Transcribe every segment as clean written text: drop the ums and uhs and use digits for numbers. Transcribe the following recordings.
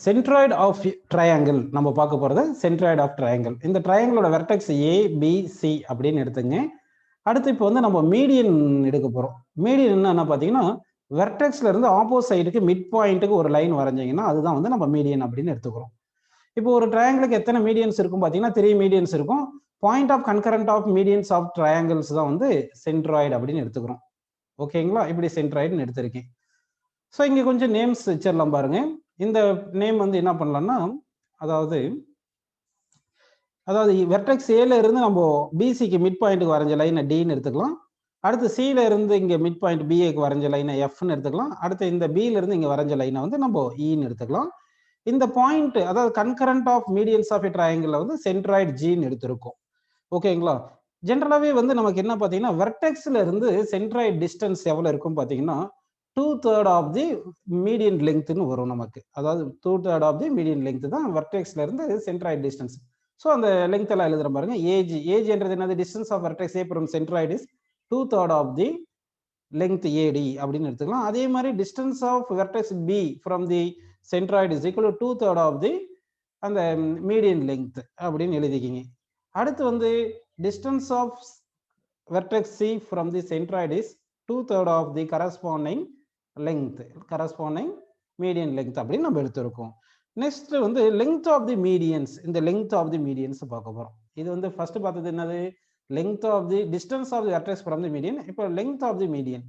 Centroid of triangle நம்ம பார்க்க போகிறது சென்ட்ராய்டு ஆஃப் ட்ரையாங்கிள். இந்த ட்ரையாங்கிளோட வெர்டெக்ஸ் ஏபிசி அப்படின்னு எடுத்துங்க. அடுத்து இப்போ வந்து நம்ம மீடியன் எடுக்க போகிறோம். மீடியன் என்னன்னா பார்த்தீங்கன்னா வெர்டெக்ஸ்ல இருந்து ஆப்போசைடுக்கு மிட் பாயிண்ட்டுக்கு ஒரு லைன் வரைஞ்சிங்கன்னா அதுதான் வந்து நம்ம மீடியன் அப்படின்னு எடுத்துக்கிறோம். இப்போ ஒரு ட்ரையாங்கிளுக்கு எத்தனை மீடியன்ஸ் இருக்கும் பார்த்தீங்கன்னா 3 மீடியன்ஸ் இருக்கும். Point of concurrent of medians of triangles தான் வந்து சென்ட்ராய்டு அப்படின்னு எடுத்துக்கிறோம். ஓகேங்களா? இப்படி சென்ட்ராய்டுன்னு எடுத்திருக்கேன். ஸோ இங்கே கொஞ்சம் நேம்ஸ் வச்சிடலாம் பாருங்க. இந்த நேம் வந்து என்ன பண்ணலாம்னா அதாவது வெர்டெக்ஸ் ஏல இருந்து நம்ம பிசிக்கு மிட் பாயிண்ட்டுக்கு வரைஞ்ச லைனை டின்னு எடுத்துக்கலாம். அடுத்து சில இருந்து இங்க மிட் பாயிண்ட் பிஏக்கு வரைஞ்ச லைனை எஃப்னு எடுத்துக்கலாம். அடுத்து இந்த பில இருந்து இங்க வரைஞ்ச லைனை வந்து நம்ம இன்னு எடுத்துக்கலாம். இந்த பாயிண்ட் அதாவது concurrent of medians of a triangle வந்து சென்ட்ராய்டு ஜின்னு எடுத்திருக்கோம். ஓகேங்களா? ஜென்ரலாவே வந்து நமக்கு என்ன பார்த்தீங்கன்னா வெர்டெக்ஸ்ல இருந்து சென்ட்ராய்டு டிஸ்டன்ஸ் எவ்வளவு இருக்கும் பார்த்தீங்கன்னா 2/3 ஆஃப் தி மீடியன் லெங்க்த்னு வரும் நமக்கு. அதாவது 2/3 ஆஃப் தி மீடியன் லெங்க்த் தான் வெர்டெக்ஸ்ல இருந்து சென்ட்ராய்டு டிஸ்டன்ஸ். ஸோ அந்த லெங்க் எல்லாம் எழுதுற பாருங்க. ஏஜ் என்றது என்னது? Distance of vertex A from centroid is 2/3 of the length A D அப்படின்னு எடுத்துக்கலாம். அதே மாதிரி distance of vertex B from the centroid is equal to 2/3 of the அந்த மீடியன் லெங்க் அப்படின்னு எழுதிக்கிங்க. அடுத்து வந்து distance of vertex C from the centroid is 2/3 of the corresponding length corresponding median length அப்படின்னு நம்ம எடுத்திருக்கோம். நெக்ஸ்ட் வந்து லெங்த் ஆஃப் தி மீடியன்ஸ். இந்த லெங்த் ஆஃப் தி மீடியன்ஸ் பார்க்க போறோம். இது வந்து ஃபர்ஸ்ட் பார்த்தது என்னது? Length of the distance of the vertex from the median. இப்போ லெங்த் ஆஃப் தி மீடியன்.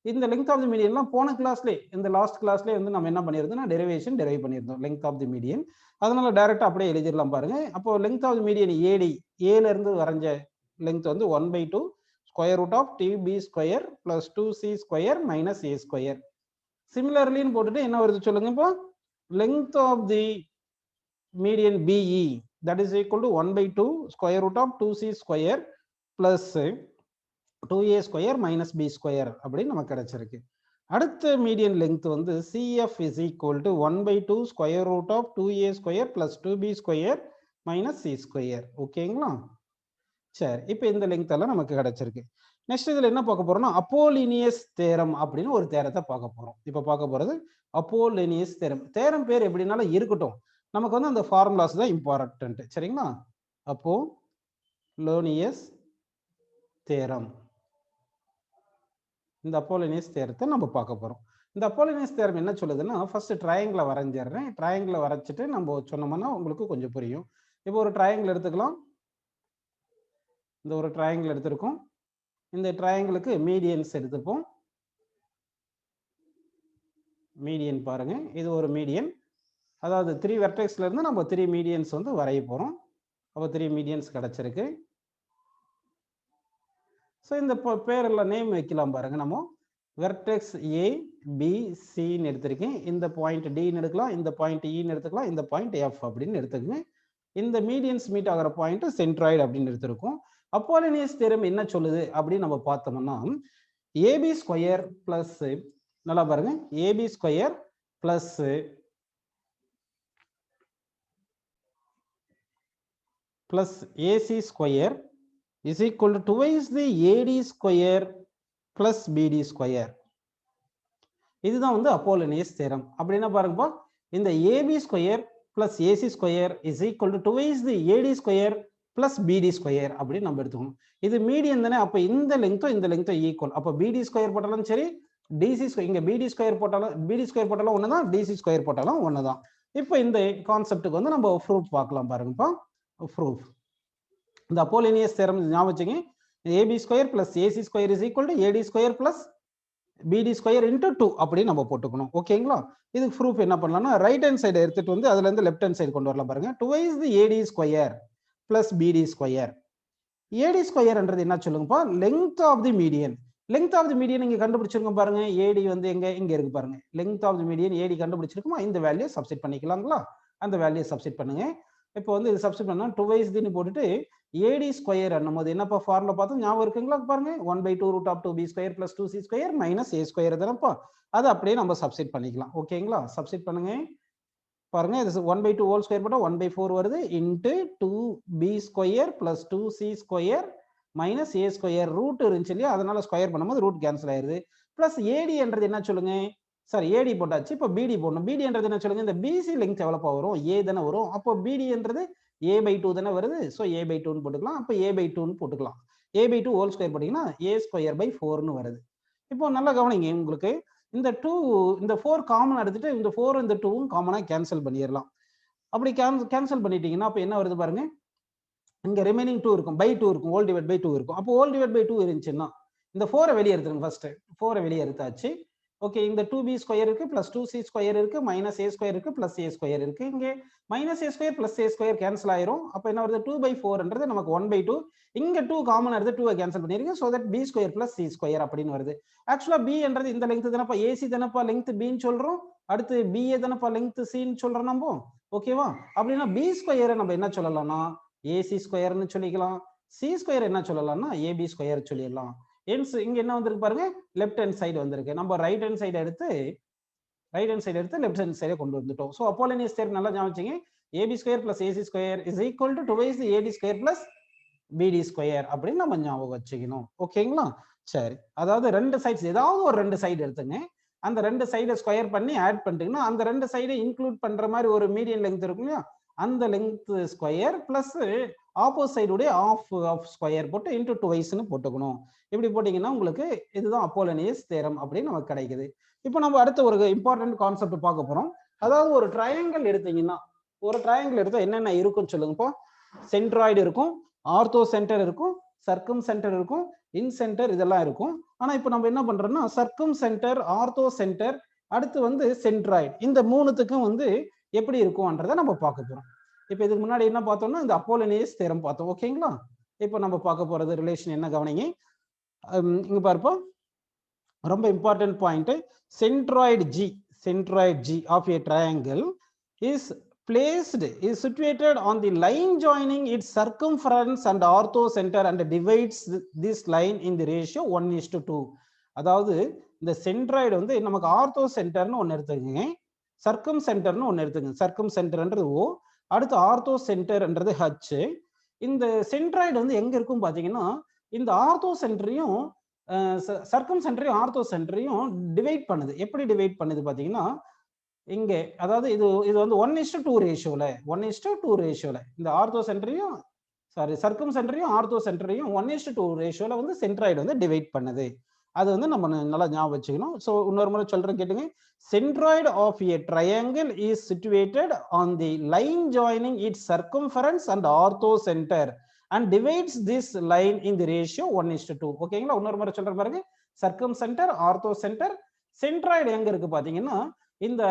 இந்த லெங்த் ஆஃப் தி மீடியன்லாம் போன கிளாஸ்லேயே இந்த லாஸ்ட் கிளாஸ்லேயே வந்து நம்ம என்ன பண்ணியிருந்தோம்னா டெரைவ் பண்ணியிருந்தோம் லெங்த் ஆஃப் தி மீடியன். அதனால டைரக்டா அப்படியே எழுதிடலாம் பாருங்க. அப்போ length of the median AD ஏல இருந்து வரைஞ்ச லெங்த் வந்து 1/2 square root of d b square plus 2c square minus a square. சிமிலர்லின்னு போட்டுட்டு என்ன வருது சொல்லுங்க. இப்போ length of the median BE that is equal to 1/2 square root of 2c square plus 2a square minus b square அப்படின்னு நமக்கு கிடைச்சிருக்கு. அடுத்த மீடியன் லெங்த் வந்து CF is equal to 1/2 square root of 2a square plus 2b square minus c square. ஓகேங்களா? சரி, இப்போ இந்த length எல்லாம் நமக்கு கிடைச்சிருக்கு. நெக்ஸ்ட் இதுல என்ன பார்க்க போறோம்னா அப்போலினியஸ் தேரம் அப்படின்னு ஒரு தேரத்தை பார்க்க போறோம். இப்போ பார்க்க போறது அப்போலினியஸ் தேரம். தேரம் பேர் எப்படினாலும் இருக்கட்டும், நமக்கு வந்து அந்த ஃபார்முலாஸ் தான் இம்பார்ட்டன்ட். சரிங்களா? Apollonius theorem. இந்த அப்போலினியஸ் தேரத்தை நம்ம பார்க்க போறோம். இந்த அப்போலினியஸ் தேரம் என்ன சொல்லுதுன்னா ஃபர்ஸ்ட் ட்ரையாங்கிளை வரைஞ்சிடுறேன். ட்ரையாங்கிளை வரைச்சிட்டு நம்ம சொன்னோம்னா உங்களுக்கு கொஞ்சம் புரியும். இப்போ ஒரு ட்ரையாங்கிள் எடுத்துக்கலாம். இந்த ஒரு ட்ரையாங்கிள் எடுத்திருக்கோம். இந்த ட்ரையாங்கிளுக்கு மீடியன்ஸ் எடுத்துப்போம். மீடியன் பாருங்க, இது ஒரு மீடியன். அதாவது 3 வெர்டெக்ஸ்ல இருந்து நம்ம 3 மீடியன்ஸ் வந்து வரைய போறோம். அப்போ 3 மீடியன்ஸ் கிடைச்சிருக்கு. ஸோ இந்த பேரெல்லாம் நேம் வைக்கலாம் பாருங்க. நம்ம வெர்டெக்ஸ் ஏ பி சின்னு எடுத்திருக்கேன். இந்த பாயிண்ட் டின்னு எடுக்கலாம், இந்த பாயிண்ட் இன்னு எடுத்துக்கலாம், இந்த பாயிண்ட் எஃப் அப்படின்னு எடுத்துக்கங்க. இந்த மீடியன்ஸ் மீட் ஆகிற பாயிண்ட் சென்ட்ராய்டு அப்படின்னு எடுத்திருக்கோம். அப்போலினியஸ் தேரம் என்ன சொல்லுது அப்படின்னு நம்ம பார்த்தோம்னா ஏபி ஸ்கொயர் பிளஸ், நல்லா பாருங்க, AB square plus plus AC square is equal to twice the AD square plus BD square. இதுதான் வந்து அப்போலினியஸ் தேரம். அப்படின்னா பாருங்கப்பா, இந்த AB square plus AC square is equal to twice the AD square plus BD square அப்படின்னு நம்ம எடுத்துக்கணும். இது median தானே, அப்போ இந்த லெங்க்த்தும் ஈக்குவல். அப்போ பிடி ஸ்கொயர் போட்டாலும் சரி, டிசி ஸ்கொயர், இங்க பிடி ஸ்கொயர் போட்டாலும் ஒன்று தான், டிசி ஸ்கொயர் போட்டாலும் ஒன்று தான். இப்போ இந்த கான்செப்டுக்கு வந்து நம்ம ப்ரூஃப் பார்க்கலாம் பாருங்கப்பா. ப்ரூஃப் இந்த அப்போலினியஸ் தேரம் ஞாபகம் வச்சுங்க. AB square plus AC square is equal to AD square plus BD square into 2 அப்படி நம்ம போட்டுக்கணும். ஓகேங்களா? இதுக்கு ப்ரூஃப் என்ன பண்ணலாம்னா ரைட் ஹேண்ட் சைடு எடுத்துட்டு வந்து அதுல இருந்து லெஃப்ட் ஹேண்ட் சைடு கொண்டு வரலாம் பாருங்க. Twice the AD square plus BD square. AD ஸ்கொயர்ன்றது என்ன சொல்லுங்கப்பா? Length of the median. Length of the median இங்க கண்டுபிடிச்சிருங்க பாருங்க. ஏடி வந்து இங்க இருக்கு பாருங்க. Length of the median AD கண்டுபிடிச்சிருக்குமா? இந்த வேல்யூ சப்ஸ்டிட் பண்ணிக்கலாங்களா? அந்த வேல்யூ சப்ஸ்டிட் பண்ணுங்க. இப்போ வந்து இது சப்ஸ்டிட் பண்ணா 2y ன்னு போட்டுட்டு ஏடி ஸ்கொயர் என்னும்போது என்னப்பா ஃபார்முலா பார்த்தோம் ஞாபகம் இருக்குங்களா? பாருங்க 1/2 root of 2b square plus 2c square minus a square தானப்பா. அது அப்படியே நம்ம சப்ஸ்டிட் பண்ணிக்கலாம். ஓகேங்களா? சப்ஸ்டிட் பண்ணுங்க பாருங்க. இது 1/2 ஹோல் ஸ்கொயர் போட்டா 1/4 வருது into 2b square plus 2c square minus a square. Root இருந்துச்சு இல்லையா, அதனால ஸ்கொயர் பண்ணும்போது ரூட் கேன்சல் ஆயிருது. பிளஸ் ஏடி என்றது என்ன சொல்லுங்க? சாரி ஏடி போட்டாச்சு. இப்போ பிடி போடணும். பிடின்றது என்ன சொல்லுங்க, இந்த பிசி லெங்த் எவ்வளோப்பா வரும், ஏ தானே வரும். அப்போ பிடின்றது a/2 தானே வருது. ஸோ a/2ன்னு போட்டுக்கலாம். அப்போ a/2ன்னு போட்டுக்கலாம். a/2 ஹோல் ஸ்கொயர் போட்டிங்கன்னா a²/4ன்னு வருது. இப்போ நல்லா கவனிங்க, உங்களுக்கு இந்த 2 இந்த 4 காமன் எடுத்துட்டு இந்த 4 இந்த 2வும் காமனாக கேன்சல் பண்ணிடலாம். அப்படி கேன்சல் பண்ணிட்டீங்கன்னா அப்போ என்ன வருது பாருங்க, இங்க ரிமைனிங் 2 இருக்கும், பை 2 இருக்கும், ஹோல் டிவைட் பை 2 இருக்கும். அப்போ ஹோல் டிவைட் பை 2 இருந்துச்சுன்னா இந்த 4 வெளியே எடுத்துருங்க. ஃபர்ஸ்ட் 4 வெளியே எடுத்தாச்சு. ஓகே, இந்த 2b ஸ்கொயர் இருக்கு, பிளஸ் 2c ஸ்கொயர் இருக்கு, மைனஸ் a ஸ்கொயர் இருக்கு, பிளஸ் a ஸ்கொயர் இருக்கு. இங்கே minus a square plus a square cancel ஆயிரும். அப்போ என்ன வருது, 2/4ன்றது நமக்கு 1/2. இங்க 2 காமன் எடுத்து 2 கேன்சல் பண்ணிருங்க. So that b square plus c square அப்படின்னு வருது. ஆக்சுவலா b என்றது இந்த லெங்த் தானப்பா, ஏசி தானப்பா லெங்த் பின்னு சொல்றோம். அடுத்து ba தானப்பா லெங்த் சின்னு சொல்றோம் நம்ம. ஓகேவா? அப்படின்னா b ஸ்கொயரை நம்ம என்ன சொல்லலாம்னா ஏசி ஸ்கொயர்னு சொல்லிக்கலாம். சி ஸ்கொயர் என்ன சொல்லலாம்னா ஏபி ஸ்கொயர் சொல்லிடலாம். இங்க என்ன வந்திருக்கு பாருங்க, லெஃப்ட் ஹேண்ட் சைடு வந்திருக்கு. நம்ம ரைட் ஹேண்ட் சைடு எடுத்து லெஃப்ட் ஹேண்ட் சைடை கொண்டு வந்துட்டோம். ஸோ அப்போலோனியஸ் தியரம் நல்லா ஞாபகம் வச்சுங்க. AB square plus AC square is equal to 2 AD square plus BD square அப்படின்னு நம்ம ஞாபகம் வச்சுக்கணும். ஓகேங்களா? சரி, அதாவது ரெண்டு சைட்ஸ் ஏதாவது ஒரு ரெண்டு சைடு எடுத்துங்க. அந்த ரெண்டு சைடை ஸ்கொயர் பண்ணி ஆட் பண்ணிட்டீங்கன்னா அந்த ரெண்டு சைடை இன்க்ளூட் பண்ற மாதிரி ஒரு மீடியன் லெங்த் இருக்கும் இல்லையா, அந்த லெங்த் ஸ்கொயர் பிளஸ் ஆப்போசிட் சைடுடைய ஆஃப் ஸ்கொயர் போட்டு இன்டூ 2 போட்டுக்கணும். இப்படி போட்டீங்கன்னா உங்களுக்கு இதுதான் அப்போலோனியஸ் தேரம் அப்படின்னு நமக்கு கிடைக்குது. இப்போ நம்ம அடுத்த ஒரு இம்பார்ட்டன்ட் கான்செப்ட் பார்க்க போறோம். அதாவது ஒரு ட்ரையாங்கிள் எடுத்தீங்கன்னா, ஒரு ட்ரையாங்கிள் எடுத்தா என்னென்ன இருக்கும்னு சொல்லுங்கப்பா. சென்ட்ராய்டு இருக்கும், ஆர்த்தோ சென்டர் இருக்கும், சர்க்கம் சென்டர் இருக்கும், இன் சென்டர் இதெல்லாம் இருக்கும். ஆனா இப்போ நம்ம என்ன பண்றோம்னா சர்க்கம் சென்டர், ஆர்த்தோ சென்டர், அடுத்து வந்து சென்ட்ராய்டு, இந்த மூணுத்துக்கும் வந்து எப்படி இருக்கும்ன்றதை நம்ம பார்க்க போறோம். இப்போ இதுக்கு முன்னாடி என்ன பார்த்தோம்னா இந்த அப்போலோனியஸ் தேரம் பார்த்தோம். ஓகேங்களா? இப்போ நம்ம பார்க்க போறது ரிலேஷன் என்ன கவனிங்க. இங்க பாருப்பா, ரொம்ப important point. Centroid G of a triangle is situated on the line joining its circumference and ortho center and divides this line in the ratio 1:2. அதாவது இந்த சென்ட்ராய்டு வந்து நமக்கு ஆர்த்தோ சென்டர்னு ஒன்னு எடுத்துக்கங்க, சர்க்கம் சென்டர்னு ஒன்னு எடுத்துக்கங்க. சர்க்கம் சென்டர்ன்றது O, அடுத்து ஆர்த்தோ சென்டர்ன்றது H. இந்த சென்ட்ராய்டு வந்து எங்க இருக்கும் பாத்தீங்கன்னா இந்த ஆர்த்தோ சென்டரையும் சர்க்கம் சென்டரையும் ஆர்த்தோ சென்டரையும் டிவைட் பண்ணுது. எப்படி டிவைட் பண்ணுது பாத்தீங்கன்னா இங்க, அதாவது இது வந்து 1:2 ரேஷியோல இந்த ஆர்த்தோ சென்டரையும் சர்க்கம் சென்டரையும் ஆர்த்தோ சென்டரையும் 1:2 ரேஷியோல வந்து சென்ட்ராய்டு வந்து டிவைட் பண்ணுது. அது வந்து நம்ம நல்லா ஞாபகம் வச்சுக்கணும். ஸோ இன்னொரு முறை சொல்றேன் கேட்டுங்க. Centroid of a triangle is situated on the line joining its circumference and ortho center and divides this line in the ratio 1:2. ஓகேங்களா? இன்னொரு முறை சொல்ற பாருங்க. சர்க்கம் சென்டர், ஆர்த்தோ சென்டர், சென்ட்ராய்டு எங்க இருக்கு பாத்தீங்கன்னா இந்த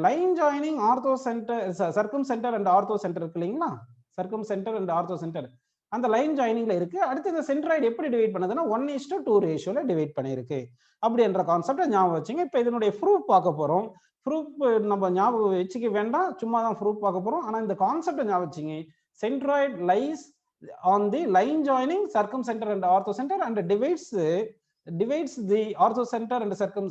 line joining ortho centre, Sargam centre and ortho centre இருக்கு இல்லைங்களா, சர்க்கம் சென்டர் அண்ட் ஆர்த்தோ சென்டர் அந்த லைன் ஜாயினிங்ல இருக்கு. அடுத்து இந்த சென்ட்ராய்டு எப்படி டிவைட் பண்ணுதுன்னா 1:2 ரேஷியோல டிவைட் பண்ணிருக்கு அப்படின்ற கான்செப்டை ஞாபகம் வச்சுங்க. இப்போ இதனுடைய ப்ரூஃப் பார்க்க போறோம். ப்ரூஃப் நம்ம ஞாபகம் வச்சுக்க வேண்டாம், சும்மா தான் ப்ரூஃப் பார்க்க போறோம். ஆனா இந்த கான்செப்டை ஞாபகம் வச்சுங்க. Centroid lies on the line joining circum center and ortho center and divides the ortho center and circum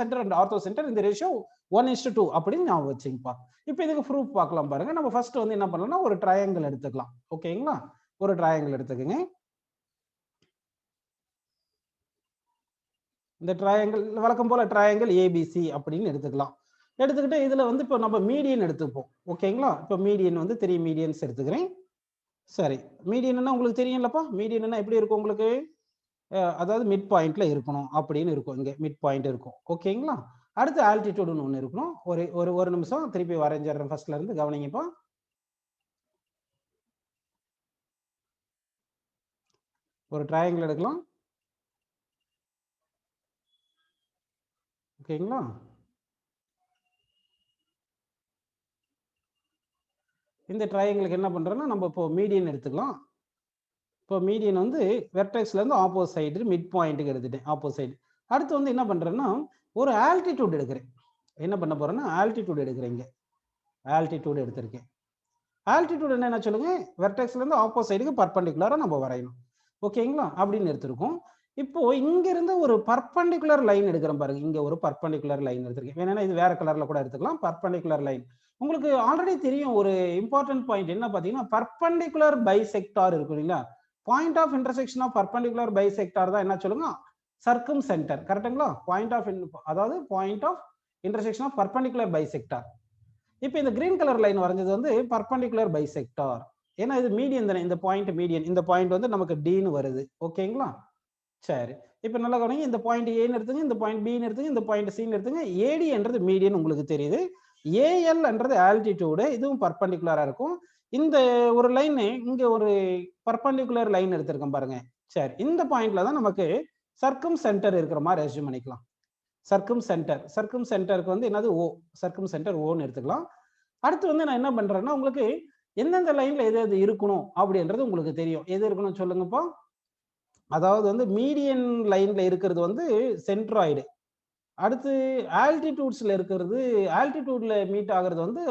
center and ortho center in the ratio 1:2 அப்படின்னு ஞாபகம் வச்சுங்கப்பா. இப்போ இதுக்கு ப்ரூஃப் பார்க்கலாம் பாருங்க. நம்ம ஃபர்ஸ்ட் வந்து என்ன பண்ணலாம்னா ஒரு ட்ரையாங்கிள் எடுத்துக்கலாம். ஓகேங்களா? ஒரு ட்ரையாங்கிள் எடுத்துக்கங்க. இந்த ட்ரையாங்கிள் வழக்கம் போல ட்ரையாங்கிள் ஏபிசி அப்படின்னு எடுத்துக்கலாம். எடுத்துக்கிட்டு இதுல வந்து இப்போ நம்ம மீடியன் எடுத்துப்போம். ஓகேங்களா? இப்போ மீடியன் வந்து 3 மீடியன்ஸ் எடுத்துக்கிறேன். சரி, மீடியன்னா உங்களுக்கு தெரியும்லப்பா, மீடியன்னா எப்படி இருக்கும் உங்களுக்கு, அதாவது மிட் பாயிண்ட்ல இருக்கணும் அப்படின்னு இருக்கும். இங்க மிட் பாயிண்ட் இருக்கும். ஓகேங்களா? அடுத்து ஆல்டிடியூட்னு ஒன்று இருக்கணும். ஒரு நிமிஷம் திருப்பி வரைஞ்சிடுறேன் ஃபர்ஸ்ட்ல இருந்து, கவனிங்கப்பா. ஒரு ட்ரையாங்கிள் எடுக்கலாம். ஓகேங்களா? இந்த ட்ரையாங்கிளுக்கு என்ன பண்றோம்னா நம்ம இப்போ மீடியன் எடுத்துக்கலாம். இப்போ மீடியன் வந்து வெர்டெக்ஸ்ல இருந்து ஆப்போசிட் சைடு மிட் பாயிண்ட்டுக்கு எடுத்துட்டேன், ஆப்போசிட் சைடு. அடுத்து வந்து என்ன பண்றேன்னா ஒரு ஆல்டிடியூட் எடுக்கிறேன். என்ன பண்ண போறேன்னா ஆல்டிடியூட் எடுக்கிறேன். இங்க ஆல்டிடியூட் எடுத்திருக்கேன். ஆல்டிடியூட் என்ன சொல்லுங்க, வெர்டெக்ஸ்ல இருந்து ஆப்போசிட் சைடுக்கு பர்பெண்டிகுலரா நம்ம வரையணும். ஓகேங்களா? அப்படின்னு எடுத்திருக்கோம். இப்போ இங்க இருந்து ஒரு பர்பெண்டிகுலர் லைன் எடுக்கிறேன் பாருங்க. இங்க ஒரு பர்பெண்டிகுலர் லைன் எடுத்திருக்கேன். வேணும்னா இது வேற கலர்ல கூட எடுத்துக்கலாம். பர்பெண்டிகுலர் லைன் உங்களுக்கு ஆல்ரெடி தெரியும். ஒரு இம்பார்ட்டன்ட் பாயிண்ட் என்ன பாத்தீங்கன்னா பர்பெண்டிகுலர் பைசெக்டார் இருக்கு இல்லைங்களா, point of intersection of perpendicular bisector தான் என்ன சொல்லுங்க சர்க்கம் சென்டர். கரெக்டுங்களா? பாயிண்ட் ஆஃப் அதாவது point of intersection of perpendicular bisector. இப்போ இந்த கிரீன் கலர் லைன் வரைஞ்சது வந்து பர்பெண்டிகுலர் பைசெக்டார். ஏன்னா இது மீடியன் தானே, இந்த பாயிண்ட் மீடியன். இந்த பாயிண்ட் வந்து நமக்கு டின்னு வருது. ஓகேங்களா? சரி, இப்போ நல்லா கவனிங்க. இந்த பாயிண்ட் ஏன்னு எடுத்துங்க, இந்த பாயிண்ட் பின்னு எடுத்துங்க, இந்த பாயிண்ட் சின்னு எடுத்துங்க. ஏடி என்றது மீடியன் உங்களுக்கு தெரியுது. ஏஎல் என்றது ஆல்டிடியூடு, இதுவும் பர்பெண்டிகுலரா இருக்கும். இந்த ஒரு லைன் இங்க ஒரு பர்பெண்டிகுலர் லைன் எடுத்திருக்கேன் பாருங்க. சரி, இந்த பாயிண்ட்ல தான் நமக்கு சர்க்கம் சென்டர் இருக்கிற மாதிரி அஸ்யூம் பண்ணிக்கலாம். சர்க்கம் சென்டருக்கு வந்து என்னது ஓ, சர்க்கம் சென்டர் ஓன்னு எடுத்துக்கலாம். அடுத்து வந்து நான் என்ன பண்றேன்னா, உங்களுக்கு எந்தெந்த லைன்ல எது எது இருக்கணும் அப்படின்றது உங்களுக்கு தெரியும். எது இருக்கணும் சொல்லுங்கப்பா. அதாவது வந்து மீடியன் லைன்ல இருக்கிறது வந்து சென்ட்ராய்டு. அடுத்து ஆல்டிடியூட்ஸ்ல இருக்கிறது, ஆல்டிடியூட்ல மீட் ஆகுறது வந்து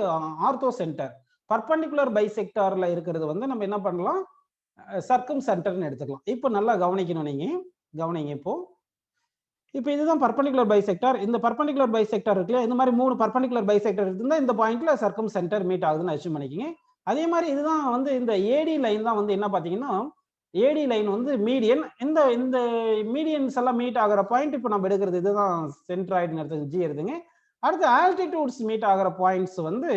ஆர்த்தோ சென்டர். பர்பெண்டிகுலர் பைசெக்டார்ல இருக்கிறது வந்து நம்ம என்ன பண்ணலாம், சர்க்கம் சென்டர்னு எடுத்துக்கலாம். இப்போ நல்லா கவனிக்கணும் நீங்க. கவனிங்க இப்போ. இப்போ இதுதான் பர்பெண்டிகுலர் பைசெக்டார். இந்த பர்பெண்டிகுலர் பைசெக்டார் இருக்குல்ல, இந்த மாதிரி 3 பர்பெண்டிகுலர் பைசெக்டார் இருந்தா இந்த பாயிண்ட்ல சர்க்கம் சென்டர் மீட் ஆகுதுன்னு அஸ்யூம் பண்ணிக்கங்க. அதே மாதிரி இதுதான் வந்து இந்த ஏடி லைன் தான் வந்து என்ன பாத்தீங்கன்னா, ஏடி லைன் வந்து மீடியன். இந்த இந்த மீடியன்ஸ் எல்லாம் மீட் ஆகிற பாயிண்ட் இப்போ நம்ம எடுக்கிறது இதுதான் சென்ட்ராய்டுன்னு எடுத்து ஜி எடுத்துங்க. அடுத்து ஆல்டிடியூட்ஸ் மீட் ஆகிற பாயிண்ட்ஸ் வந்து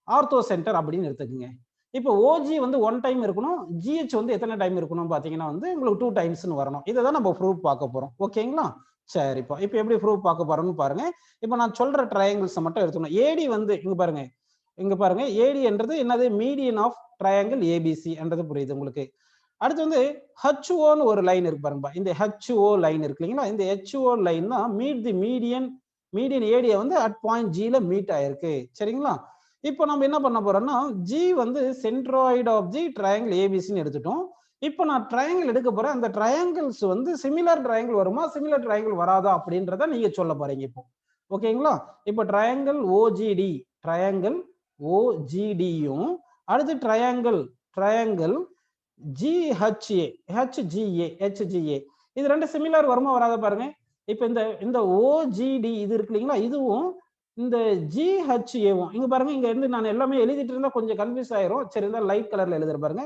ஆர்த்தோ சென்டர் அப்படின்னு எடுத்துக்கோங்க. இப்போ ஓஜி வந்து 1 டைம் இருக்கணும், ஜிஹெச் வந்து எத்தனை டைம் இருக்கணும் பாத்தீங்கன்னா வந்து உங்களுக்கு 2 டைம்ஸ்னு வரணும். இதை தான் நம்ம ப்ரூஃப் பார்க்க போறோம். ஓகேங்களா? சரிப்பா, இப்போ எப்படி ப்ரூஃப் பார்க்க போறோம்னு பாருங்க. இப்போ நான் சொல்ற ட்ரையாங்கிள்ஸ் மட்டும் எடுத்துக்கணும். ஏடி வந்து இங்க பாருங்க, ஏடி என்றது என்னது, மீடியன் ஆஃப் ட்ரையாங்கிள் ஏபிசி என்றது புரியுது உங்களுக்கு. அடுத்து வந்து ஹச்ஓன்னு ஒரு லைன் இருக்கு பாருங்க. இந்த ஹச்ஓ லைன் இருக்கு இல்லைங்களா, இந்த ஹச்ஓ லைன் தான் மீட் தி மீடியன் ஏடியை வந்து அட் பாயிண்ட் ஜில மீட் ஆயிருக்கு. சரிங்களா? இப்போ நம்ம என்ன பண்ண போறோம்னா, ஜி வந்து சென்ட்ராய்டு ஆஃப் தி ட்ரையாங்கிள் ஏபிசின்னு எடுத்துட்டோம். இப்போ நான் ட்ரையாங்கிள் எடுக்க போறேன். அந்த ட்ரையாங்கிள்ஸ் வந்து சிமிலர் ட்ரையாங்கிள் வருமா, சிமிலர் ட்ரையாங்கிள் வராதா அப்படின்றத நீங்க சொல்ல போறீங்க இப்போ. ஓகேங்களா? இப்போ ட்ரையாங்கிள் ஓஜிடியும் அடுத்து ட்ரையாங்கிள் ஹெச்ஜிஏ இது ரெண்டு சிமிலர் வருமா வராத பாருங்க. இப்போ இந்த ஓஜிடி இது இருக்கு இல்லைங்களா, இதுவும் இந்த ஜிஹெச்ஏவும் இங்க பாருங்க. இங்க இருந்து நான் எல்லாமே எழுதிட்டு இருந்தா கொஞ்சம் கன்ஃபியூஸ் ஆயிரும். சரி, இந்த லைட் கலர்ல எழுதுற பாருங்க.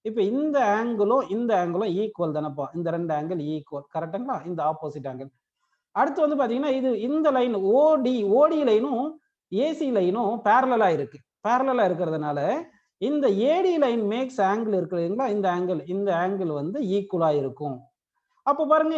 இப்போ இந்த ஆங்கிளும் ஈக்குவல் தானப்பா. இந்த ரெண்டு ஆங்கிள் ஈக்குவல். கரெக்டுங்களா? இந்த ஆப்போசிட் ஆங்கிள். அடுத்து வந்து பாத்தீங்கன்னா இந்த லைன் ஓடி லைனும் ஏசி லைனும் பேரலா இருக்கிறதுனால இந்த ஏடி லைன் மேக்ஸ் ஆங்கிள் இருக்கு இல்லைங்களா, இந்த ஆங்கிள் வந்து ஈக்குவலா இருக்கும். அப்போ பாருங்க,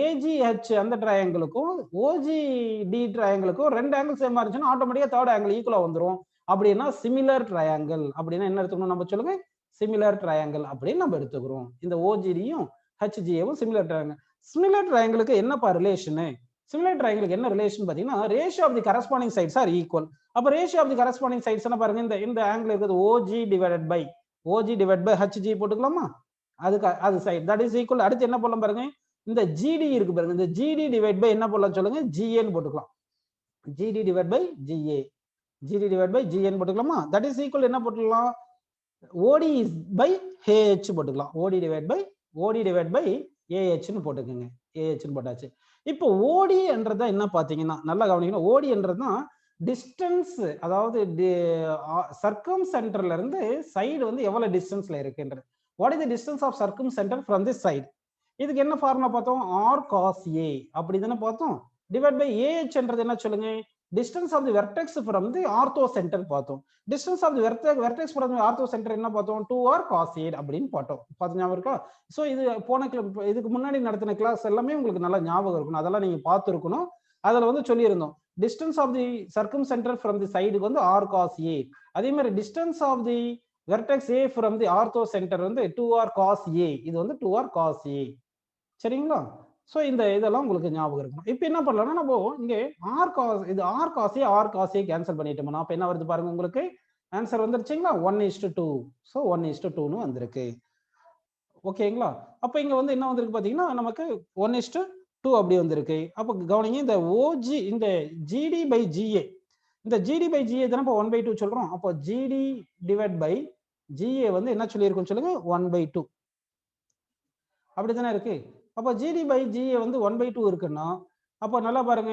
ஏஜிஹெச் அந்த ட்ரையாங்கிளுக்கும் ஓஜிடி ட்ரையாங்கிளுக்கும் ரெண்டு ஆங்கிள் சேமா இருந்துச்சுன்னா ஆட்டோமேட்டிக்கா தேர்ட் ஆங்கிள் ஈக்குவலா வந்துடும். அப்படின்னா சிமிலர் ட்ரையாங்கிள் அப்படின்னா என்ன எடுத்துக்கணும் நம்ம சொல்லுங்க, சிமிலர் ட்ரையாங்கிள் அப்படின்னு நம்ம எடுத்துக்கிறோம். இந்த ஓஜிடியும் ஹெச்ஜிஏவும் சிமிலர் ட்ரையாங்கிள். சிமிலர் ட்ரையாங்கிளுக்கு என்னப்பா ரிலேஷனு? சிமிலர் ட்ரையாங்கிளுக்கு என்ன ரிலேஷன் பாத்தீங்கன்னா, ratio of the corresponding sides are equal. அப்ப ratio of the corresponding sides என்ன பாருங்க, இந்த ஆங்கிள் இருக்குது ஓஜி டிவைட் பை ஹெச்ஜி போட்டுக்கலாமா, அது சைடு தட் இஸ் ஈக்குவல். அடுத்து என்ன போடலாம் பாருங்க, இந்த ஜிடி இருக்கு பாருங்க, இந்த ஜிடி டிவைட் பை என்ன போடலாம் சொல்லுங்க, ஜிஏன்னு போட்டுக்கலாம். ஜிடி டிவைட் பை ஜிஏன்னு போட்டுக்கலாமா, தட் இஸ் ஈக்குவல் என்ன போட்டுக்கலாம், ஓடி பை ஏஹெச் போட்டுக்கலாம். ஓடி டிவைட் பை ஏஹெச்னு போட்டுக்கோங்க. ஏஹெச்னு போட்டாச்சு. இப்போ ஓடி என்றது என்ன பாத்தீங்கன்னா நல்லா கவனிக்கணும். ஓடி என்றதுதான் டிஸ்டன்ஸ், அதாவது சர்க்கம் சென்டர்ல இருந்து சைடு வந்து எவ்வளவு டிஸ்டன்ஸ்ல இருக்குன்றது. What is the distance of circumcentre from this side? இதுக்கு என்ன ஃபார்முலா பார்த்தோம், ஆர் காஸ் ஏ அப்படி தானே பார்த்தோம். டிவைட் பை ஏஹெச் என்றது என்ன சொல்லுங்க, distance of the vertex from the orthocentre பார்த்தோம். Distance of the vertex from the orthocentre என்ன பார்த்தோம், 2r cos a அப்படின்னு பார்த்தோம். ஞாபகம் இருக்கா? சோ இது இதுக்கு முன்னாடி நடத்தின கிளாஸ் எல்லாமே உங்களுக்கு நல்லா ஞாபகம் இருக்கணும். அதெல்லாம் நீங்க பார்த்துருக்கணும். அதுல வந்து சொல்லியிருந்தோம், distance of the circumcentre from the சைடுக்கு வந்து r cos a. அதே மாதிரி distance of the vertex a from the orthocentre வந்து 2r cos a. இது வந்து 2r cos a. சரிங்களா? சோ இதெல்லாம் உங்களுக்கு ஞாபகம் இருக்கும். இப்போ என்ன பண்ணலாம்னா, நம்ம இங்க r cos a கேன்சல் பண்ணிட்டோம்னா அப்ப என்ன வருது பாருங்க, உங்களுக்கு ஆன்சர் வந்துருச்சுங்களா, 1:2. சோ 1:2ன்னு வந்திருக்கு. ஓகேங்களா? அப்ப இங்க வந்து என்ன வந்திருக்கு பாத்தீங்கன்னா, நமக்கு 1:2 அப்படி வந்திருக்கு. அப்ப கவனிங்க, இந்த ஓஜி இந்த ஜிடி பை ஜிஏ, இந்த ஜிடி பை ஜிஏ தானே 1/2 சொல்றோம். அப்போ ஜிடி டிவைட் பை ஜிஏ வந்து என்ன சொல்லியிருக்கோம் சொல்லுங்க, 1/2 அப்படித்தானே இருக்கு. அப்போ ஜிடி பை ஜிஏ வந்து 1/2 இருக்குன்னா அப்போ நல்லா பாருங்க,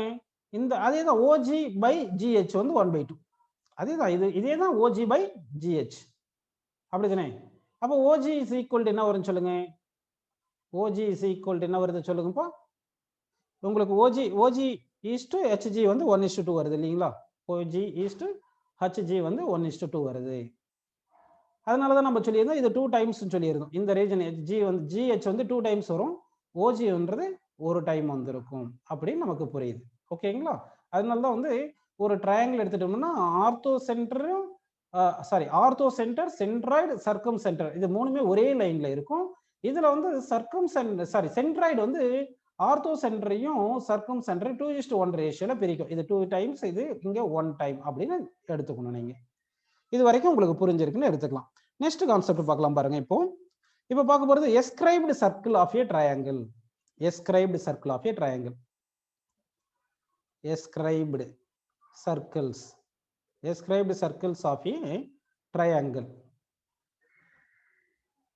அதே தான் ஓஜி பை ஜிஹெச் வந்து 1/2. அதேதான் இதே தான் ஓஜி பை ஜிஹெச் அப்படிதானே. அப்போ ஓஜி இஸ் ஈக்குவல் டு என்ன வரும்னு சொல்லுங்க, OG is equal to என்ன வருது சொல்லுங்கப்பா. உங்களுக்கு OG is to HG வந்து 1:2 வருது இல்லைங்களா? OG is to HG வந்து 1:2 வருது. அதனாலதான் நம்ம சொல்லியிருந்தோம் இது 2 டைம்ஸ் சொல்லியிருந்தோம். இந்த ரீஜன் G வந்து GH வந்து 2 டைம்ஸ் வரும், OGன்றது ஒரு டைம் வந்திருக்கும் அப்படின்னு நமக்கு புரியுது. ஓகேங்களா? அதனாலதான் வந்து ஒரு ட்ரையாங்கிள் எடுத்துட்டோம்னா ஆர்த்தோ சென்டரும் ஆர்த்தோ சென்டர், சென்ட்ராய்டு, சர்க்கம் சென்டர் இது மூணுமே ஒரே லைன்ல இருக்கும். இதுல வந்து சென்ட்ராய்டு வந்து ஆர்த்தோ சென்டரையும் சர்க்கம் சென்டரையும் 2:1 ரேஷியோல பிரிக்கும். இது 2 டைம்ஸ், இது இங்க 1 டைம் அப்படின்னு எடுத்துக்கணும். நீங்க இது வரைக்கும் உங்களுக்கு புரிஞ்சிருக்குன்னு எடுத்துக்கலாம். நெக்ஸ்ட் கான்செப்ட் பார்க்கலாம் பாருங்க. இப்போ பார்க்க போறது escribed circle of a triangle. Escribed circle of a triangle. Escribed circles. Escribed circles of a triangle.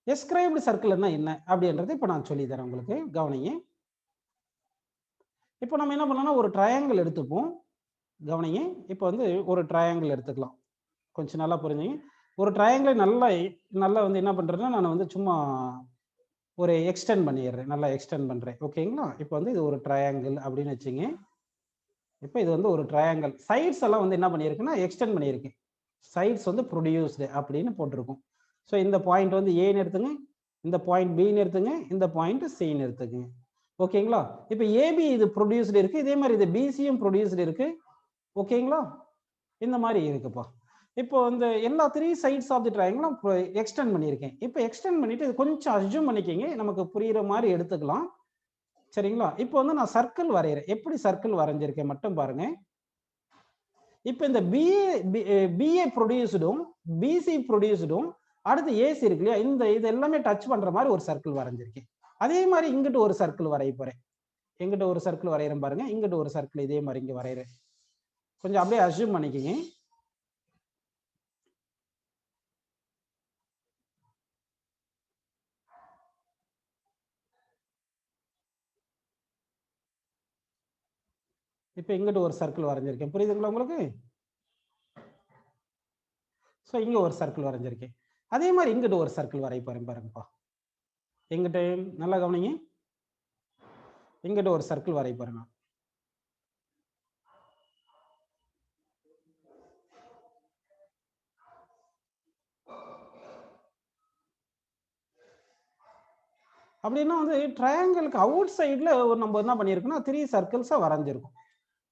Escribed சர்க்கிள்னா என்ன அப்படின்றது இப்போ நான் சொல்லி தரேன் உங்களுக்கு. கவனிங்க. இப்போ நம்ம என்ன பண்ணலாம்னா ஒரு ட்ரையாங்கிள் எடுத்துப்போம். கவனிங்க. இப்போ வந்து ஒரு ட்ரையாங்கிள் எடுத்துக்கலாம். கொஞ்சம் நல்லா புரிஞ்சுங்க. ஒரு ட்ரையாங்கிள் நல்லா வந்து என்ன பண்றேன்னா நான் வந்து சும்மா ஒரு எக்ஸ்டெண்ட் பண்ணிடுறேன். நல்லா எக்ஸ்டெண்ட் பண்றேன். ஓகேங்களா? இப்போ வந்து இது ஒரு ட்ரையாங்கிள் அப்படின்னு வச்சுங்க. இப்போ இது வந்து ஒரு ட்ரையாங்கிள். சைட்ஸ் எல்லாம் வந்து என்ன பண்ணியிருக்குன்னா எக்ஸ்டெண்ட் பண்ணியிருக்கேன். சைட்ஸ் வந்து ப்ரொடியூஸ்டு அப்படின்னு போட்டிருக்கும். ஸோ இந்த பாயிண்ட் வந்து ஏன்னு எடுத்துங்க, இந்த பாயிண்ட் பின்னு எடுத்துங்க, இந்த பாயிண்ட் சின்னு எடுத்துங்க. ஓகேங்களா? இப்போ ஏபி இது ப்ரொடியூஸ்டு இருக்கு, இதே மாதிரி இது பிசியும் ப்ரொடியூஸ்டு இருக்கு. ஓகேங்களா? இந்த மாதிரி இருக்குப்பா. இப்போ இந்த எல்லா 3 சைட்ஸ் ஆஃப் தி ட்ரையாங்கிளும் எக்ஸ்டெண்ட் பண்ணியிருக்கேன். இப்போ எக்ஸ்டெண்ட் பண்ணிட்டு இது கொஞ்சம் அஸ்யூம் பண்ணிக்கிங்க, நமக்கு புரியுற மாதிரி எடுத்துக்கலாம். சரிங்களா? இப்போ வந்து நான் சர்க்கிள் வரைகிறேன். எப்படி சர்க்கிள் வரைஞ்சிருக்கேன் மட்டும் பாருங்க. இப்போ இந்த பிஏ ப்ரொடியூஸ்டும் பிசி ப்ரொடியூஸ்டும் அடுத்து ஏசி இருக்கு இல்லையா, இது எல்லாமே டச் பண்ற மாதிரி ஒரு சர்க்கிள் வரைஞ்சிருக்கேன். அதே மாதிரி இங்கிட்டு ஒரு சர்க்கிள் வரைய போறேன். எங்கிட்ட ஒரு சர்க்கிள் வரைகிறேன் பாருங்க. இங்கிட்ட ஒரு சர்க்கிள் இதே மாதிரி இங்க வரைகிறேன். கொஞ்சம் அப்படியே அஸ்யூம் பண்ணிக்கிங்க. இப்போ இங்கிட்ட ஒரு சர்க்கிள் வரைஞ்சிருக்கேன். புரியுதுங்களா உங்களுக்கு? ஸோ இங்க ஒரு சர்க்கிள் வரைஞ்சிருக்கேன். அதே மாதிரி இங்கிட்ட ஒரு சர்க்கிள் வரைய போறேன் பாருங்கப்பா. எங்கிட்ட நல்லா கவனிங்க. இங்கிட்ட ஒரு சர்க்கிள் வரைய பாருங்க. அப்படின்னா வந்து ட்ரையாங்கிளுக்கு அவுட் சைட்ல ஒரு நம்ம என்ன பண்ணியிருக்கோம்னா 3 சர்க்கிள்ஸா வரைஞ்சிருக்கும்.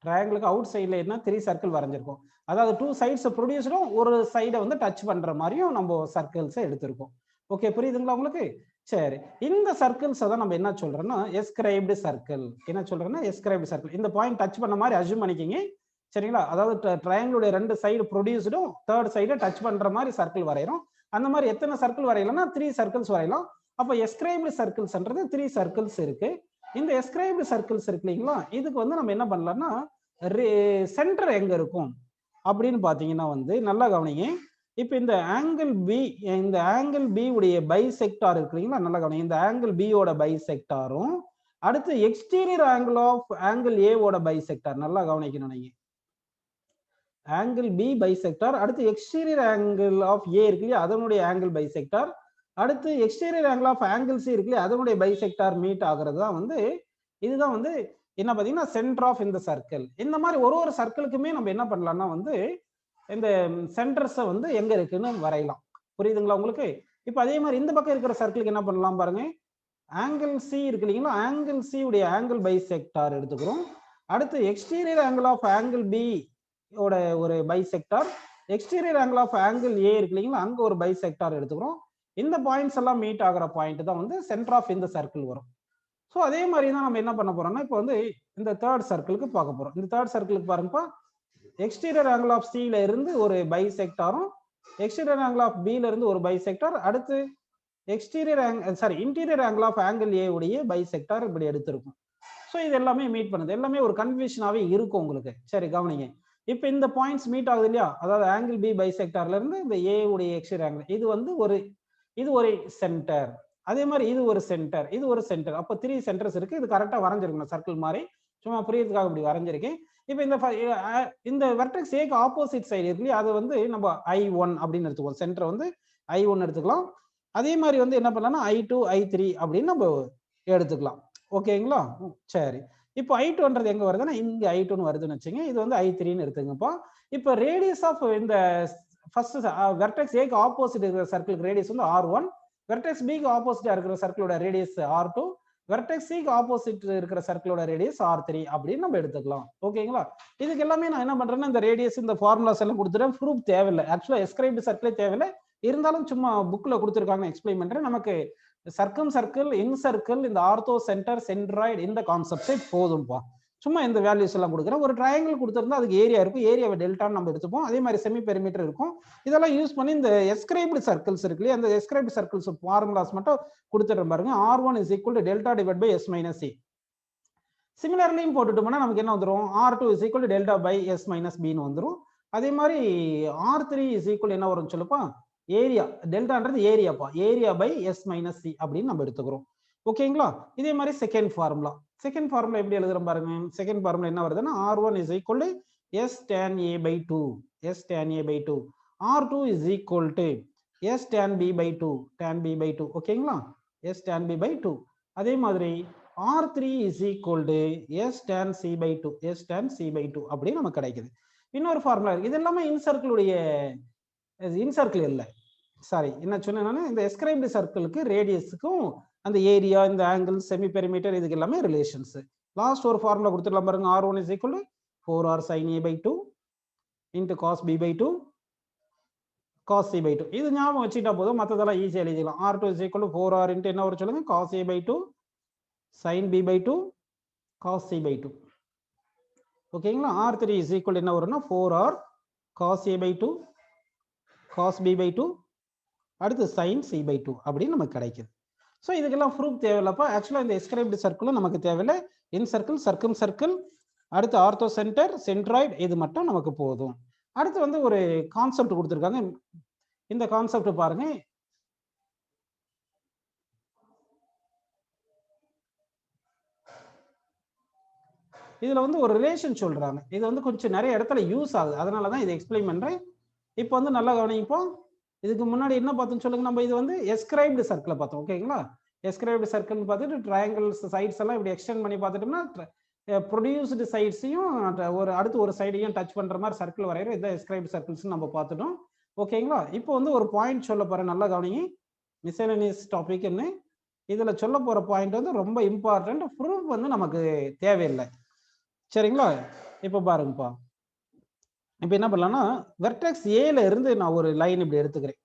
ட்ரையாங்கிளுக்கு அவுட் சைட்ல என்ன 3 சர்க்கிள் வரைஞ்சிருக்கும். அதாவது 2 சைட்ஸ் ப்ரொடியூஸ்டும் ஒரு சைடை வந்து டச் பண்ற மாதிரியும் நம்ம சர்க்கிள்ஸை எடுத்திருக்கோம். ஓகே, புரியுதுங்களா உங்களுக்கு? சரி, இந்த சர்க்கிள்ஸ் தான் நம்ம என்ன சொல்றோம்னா எஸ்கிரைப்டு சர்க்கிள். என்ன சொல்றோம்னா எஸ்கிரைப்டு சர்க்கிள். இந்த பாயிண்ட் டச் பண்ண மாதிரி அஸ்யூம் பண்ணிக்கிங்க. சரிங்களா? அதாவது ட்ரையாங்கிளுடைய 2 சைடு ப்ரொடியூஸ்டும் தேர்ட் சைடை டச் பண்ற மாதிரி சர்க்கிள் வரைகிறோம். அந்த மாதிரி எத்தனை சர்க்கிள் வரையலாம்னா 3 சர்க்கிள்ஸ் வரையலாம். அப்போ எஸ்கிரைப்டு சர்க்கிள்ஸ்ன்றது 3 சர்க்கிள்ஸ் இருக்கு. இந்த எஸ்கிரைப்டு சர்க்கிள்ஸ் இருக்கு இல்லைங்களா, இதுக்கு வந்து நம்ம என்ன பண்ணலாம்னா சென்டர் எங்க இருக்கும் அப்படின்னு பாத்தீங்கன்னா வந்து நல்லா கவனிங்க. இப்போ இந்த ஆங்கிள் பி உடைய பைசெக்டார் இருக்கு இல்லைங்களா, நல்லா கவனிங்க. இந்த ஆங்கிள் பி ஓட பைசெக்டாரும் அடுத்து exterior angle of angle A ஓட பைசெக்டார் நல்லா கவனிக்கணும். நீங்க ஆங்கிள் பி பைசெக்டார் அடுத்து எக்ஸ்டீரியர் ஆங்கிள் ஆஃப் ஏ இருக்கு இல்லையா, அதனுடைய ஆங்கிள் பைசெக்டார் அடுத்து exterior angle of angle C இருக்கு இல்லையா, அதனுடைய பைசெக்டார் மீட் ஆகிறது தான் வந்து இதுதான் வந்து என்ன பாத்தீங்கன்னா சென்டர் ஆஃப் இந்த சர்க்கிள். இந்த மாதிரி ஒரு சர்க்கிளுக்குமே நம்ம என்ன பண்ணலாம்னா வந்து இந்த சென்டர்ஸை வந்து எங்க இருக்குன்னு வரையலாம். புரியுதுங்களா உங்களுக்கு? இப்போ அதே மாதிரி இந்த பக்கம் இருக்கிற சர்க்கிளுக்கு என்ன பண்ணலாம் பாருங்க. ஆங்கிள் சி இருக்கு இல்லைங்களா, ஆங்கிள் சி உடைய ஆங்கிள் பைசெக்டார் எடுத்துக்கிறோம். அடுத்து exterior angle of angle B ஓட ஒரு bisector, exterior angle of angle A இருக்கு இல்லைங்களா, அங்க ஒரு பைசெக்டார் எடுத்துக்கிறோம். இந்த பாயிண்ட்ஸ் எல்லாம் மீட் ஆகிற பாயிண்ட் தான் வந்து சென்டர் ஆஃப் இந்த சர்க்கிள் வரும். ஸோ அதே மாதிரி தான் நம்ம என்ன பண்ண போறோம்னா இப்போ வந்து இந்த தேர்ட் சர்க்கிளுக்கு பார்க்க போறோம். இந்த தேர்ட் சர்க்கிளுக்கு பாருங்கப்பா, எக்ஸ்டீரியர் ஆங்கிள் ஆஃப் சில இருந்து ஒரு பைசெக்டாரும் எக்ஸ்டீரியர் ஆங்கிள் ஆஃப் பில இருந்து ஒரு பைசெக்டார் அடுத்து interior angle of angle A உடைய பைசெக்டார் இப்படி எடுத்திருக்கும். ஸோ இது எல்லாமே மீட் பண்ணுது. எல்லாமே ஒரு கன்ஃபியூஷனாவே இருக்கும் உங்களுக்கு. சரி கவனிங்க. இப்போ இந்த பாயிண்ட்ஸ் மீட் ஆகுது இல்லையா, அதாவது ஆங்கிள் பி பைசெக்டார்ல இருந்து இந்த ஏ உடைய எக்ஸ்டீரியர் ஆங்கிள் இது வந்து இது ஒரு சென்டர். அதே மாதிரி இது ஒரு சென்டர், இது ஒரு சென்டர். அப்போ 3 சென்டர்ஸ் இருக்கு. இது கரெக்டா வரைஞ்சிருக்கணும் சர்க்கிள் மாதிரி. சும்மா புரியறதுக்காக இப்படி வரைஞ்சிருக்கேன். இப்போ இந்த வெர்டெக்ஸ் ஏக்கு ஆப்போசிட் சைடு இருக்கு இல்லையா, அது வந்து நம்ம I1 அப்படின்னு எடுத்துக்குவோம். சென்டர் வந்து I1 எடுத்துக்கலாம். அதே மாதிரி வந்து என்ன பண்ணலாம்னா I2 I3 அப்படின்னு நம்ம எடுத்துக்கலாம். ஓகேங்களா? சரி. இப்போ I2ன்றது எங்க வருதுன்னா இங்க I2ன்னு வருதுன்னு வச்சுங்க. இது வந்து I3ன்னு எடுத்துங்கப்பா. இப்போ ரேடியஸ் ஆஃப் இந்த ஃபர்ஸ்ட் வெர்டெக்ஸ் ஏக்கு ஆப்போசிட் இருக்கிற சர்க்கிளுக்கு ரேடியஸ் வந்து R1, வெர்டெக்ஸ் பிக்கு ஆப்போசிட்டா இருக்கிற சர்க்கிளோட ரேடியஸ் R2, வெர்டெக்ஸ் சிக்கு ஆப்போசிட் இருக்கிற சர்க்கிளோட ரேடியஸ் R3 அப்படின்னு நம்ம எடுத்துக்கலாம். ஓகேங்களா? இதுக்கு எல்லாமே நான் என்ன பண்றேன்னா இந்த ரேடியஸ் இந்த ஃபார்முலாஸ் எல்லாம் கொடுத்துட்டேன். ப்ரூஃப் தேவையில்லை. ஆக்சுவலா எஸ்கிரைப்டு சர்க்கிளே தேவையில்லை. இருந்தாலும் சும்மா புக்ல கொடுத்துருக்காங்க எக்ஸ்பிளைன் பண்றேன். நமக்கு சர்க்கம் சர்க்கிள், இன் சர்க்கிள், இந்த ஆர்த்தோ சென்டர், சென்ட்ராய்டு இந்த கான்செப்டே போதும்பா. சும்மா இந்த வேல்யூஸ் எல்லாம் கொடுக்குறேன். ஒரு ட்ரையாங்கிள் கொடுத்துருந்தா அதுக்கு ஏரியா இருக்கும். ஏரியாவை டெல்டான்னு நம்ம எடுத்துப்போம். அதே மாதிரி செமி பெரிமீட்டர் இருக்கும். இதெல்லாம் யூஸ் பண்ணி இந்த எஸ்கிரைப்டு சர்க்கிள்ஸ் இருக்கு இல்லையா, அந்த எஸ்கிரைப்டு சர்க்கிள்ஸ் ஃபார்முலாஸ் மட்டும் கொடுத்துட்டு பாருங்க. R1 is equal to delta divided by S minus C. சிமிலர்லியும் போட்டுட்டோம்னா நமக்கு என்ன வந்துடும்? R2 is equal to delta by S minus B ன்னு வந்துடும். அதே மாதிரி R3 is equal என்ன வரும்னு சொல்லுப்பா? ஏரியா, டெல்டான்றது ஏரியாப்பா, area by S minus C அப்படின்னு நம்ம எடுத்துக்கிறோம். ஓகேங்களா? இதே மாதிரி செகண்ட் ஃபார்முலா எப்படி எழுதுறோம் பாருங்க. செகண்ட் ஃபார்முலா என்ன வருதுன்னா R1 is equal to S tan A by 2, S tan A by 2. R2 is equal to S tan B by 2, tan B by 2. ஓகேங்களா? S tan B by 2. அதே மாதிரி R3 is equal to S tan C by 2, S tan C by 2 அப்படி நமக்கு கிடைக்குது. இன்னொரு formula இருக்கு. இது எல்லாமே இன்சர்க்கிளுடைய இன்சர்க்கிள் இல்லை, சாரி என்ன சொன்னேன்னா இந்த எஸ்கிரைப்டு சர்க்கிளுக்கு ரேடியஸுக்கும் அந்த ஏரியா, இந்த ஆங்கிள், செமி பெரிமீட்டர் இதுக்கு எல்லாமே ரிலேஷன்ஸ். லாஸ்ட் ஒரு ஃபார்முலா கொடுத்துடலாம் பாருங்க. R1 is equal to 4R sin A by 2 into cos B by 2 cos C by 2. இது ஞாபகம் வச்சுட்டா போதும், மற்றதெல்லாம் ஈஸியாக எழுதிக்கலாம். R2 is equal to 4R into என்ன வரும் சொல்லுங்க, cos A by 2 sin B by 2 cos C by 2. ஓகேங்களா? R3 is equal to என்ன வரும்னா 4R cos A by 2 cos B by 2 அடுத்து sin C by 2 அப்படின்னு நமக்கு கிடைக்குது. ஸோ இதுக்கெல்லாம் ப்ரூஃப் தேவையில்லப்பா. ஆக்சுவலாக இந்த எஸ்கிரைப்டு சர்க்கிளும் நமக்கு தேவையில்லை. இன் சர்க்கிள், சர்க்கம் சர்க்கிள், அடுத்து ஆர்த்தோ சென்டர், சென்ட்ராய்டு இது மட்டும் நமக்கு போதும். அடுத்து வந்து ஒரு கான்செப்ட் கொடுத்துருக்காங்க. இந்த கான்செப்ட் பாருங்க. இதுல வந்து ஒரு ரிலேஷன் சொல்றாங்க. இது வந்து கொஞ்சம் நிறைய இடத்துல யூஸ் ஆகுது, அதனாலதான் இதை எக்ஸ்பிளைன் பண்றேன். இப்போ வந்து நல்லா கவனிப்போம். இதுக்கு முன்னாடி என்ன பார்த்தோம்னு சொல்லுங்க. நம்ம இது வந்து எஸ்கிரைப்டு சர்க்கிளை பார்த்தோம். ஓகேங்களா? எஸ்கிரைப்டு சர்க்கிள் பார்த்துட்டு ட்ரையாங்கிள்ஸ் சைட்ஸ் எல்லாம் இப்படி எக்ஸ்டெண்ட் பண்ணி பார்த்துட்டோம்னா ப்ரொடியூஸ்டு சைட்ஸையும் ஒரு அடுத்து ஒரு சைடையும் டச் பண்ற மாதிரி சர்க்கிள் வரைகிற இதை எஸ்கிரைப்டு சர்க்கிள்ஸ் நம்ம பார்த்துட்டோம். ஓகேங்களா? இப்போ வந்து ஒரு பாயிண்ட் சொல்ல போறேன், நல்லா கவனிங்க. மிஸ்செலேனியஸ் டாபிக்னு இதுல சொல்ல போற பாயிண்ட் வந்து ரொம்ப இம்பார்ட்டன்ட். ப்ரூஃப் வந்து நமக்கு தேவையில்லை. சரிங்களா? இப்போ பாருங்கப்பா. இப்போ என்ன பண்ணலாம்னா வெர்டெக்ஸ் ஏல இருந்து நான் ஒரு லைன் இப்படி எடுத்துக்கிறேன்.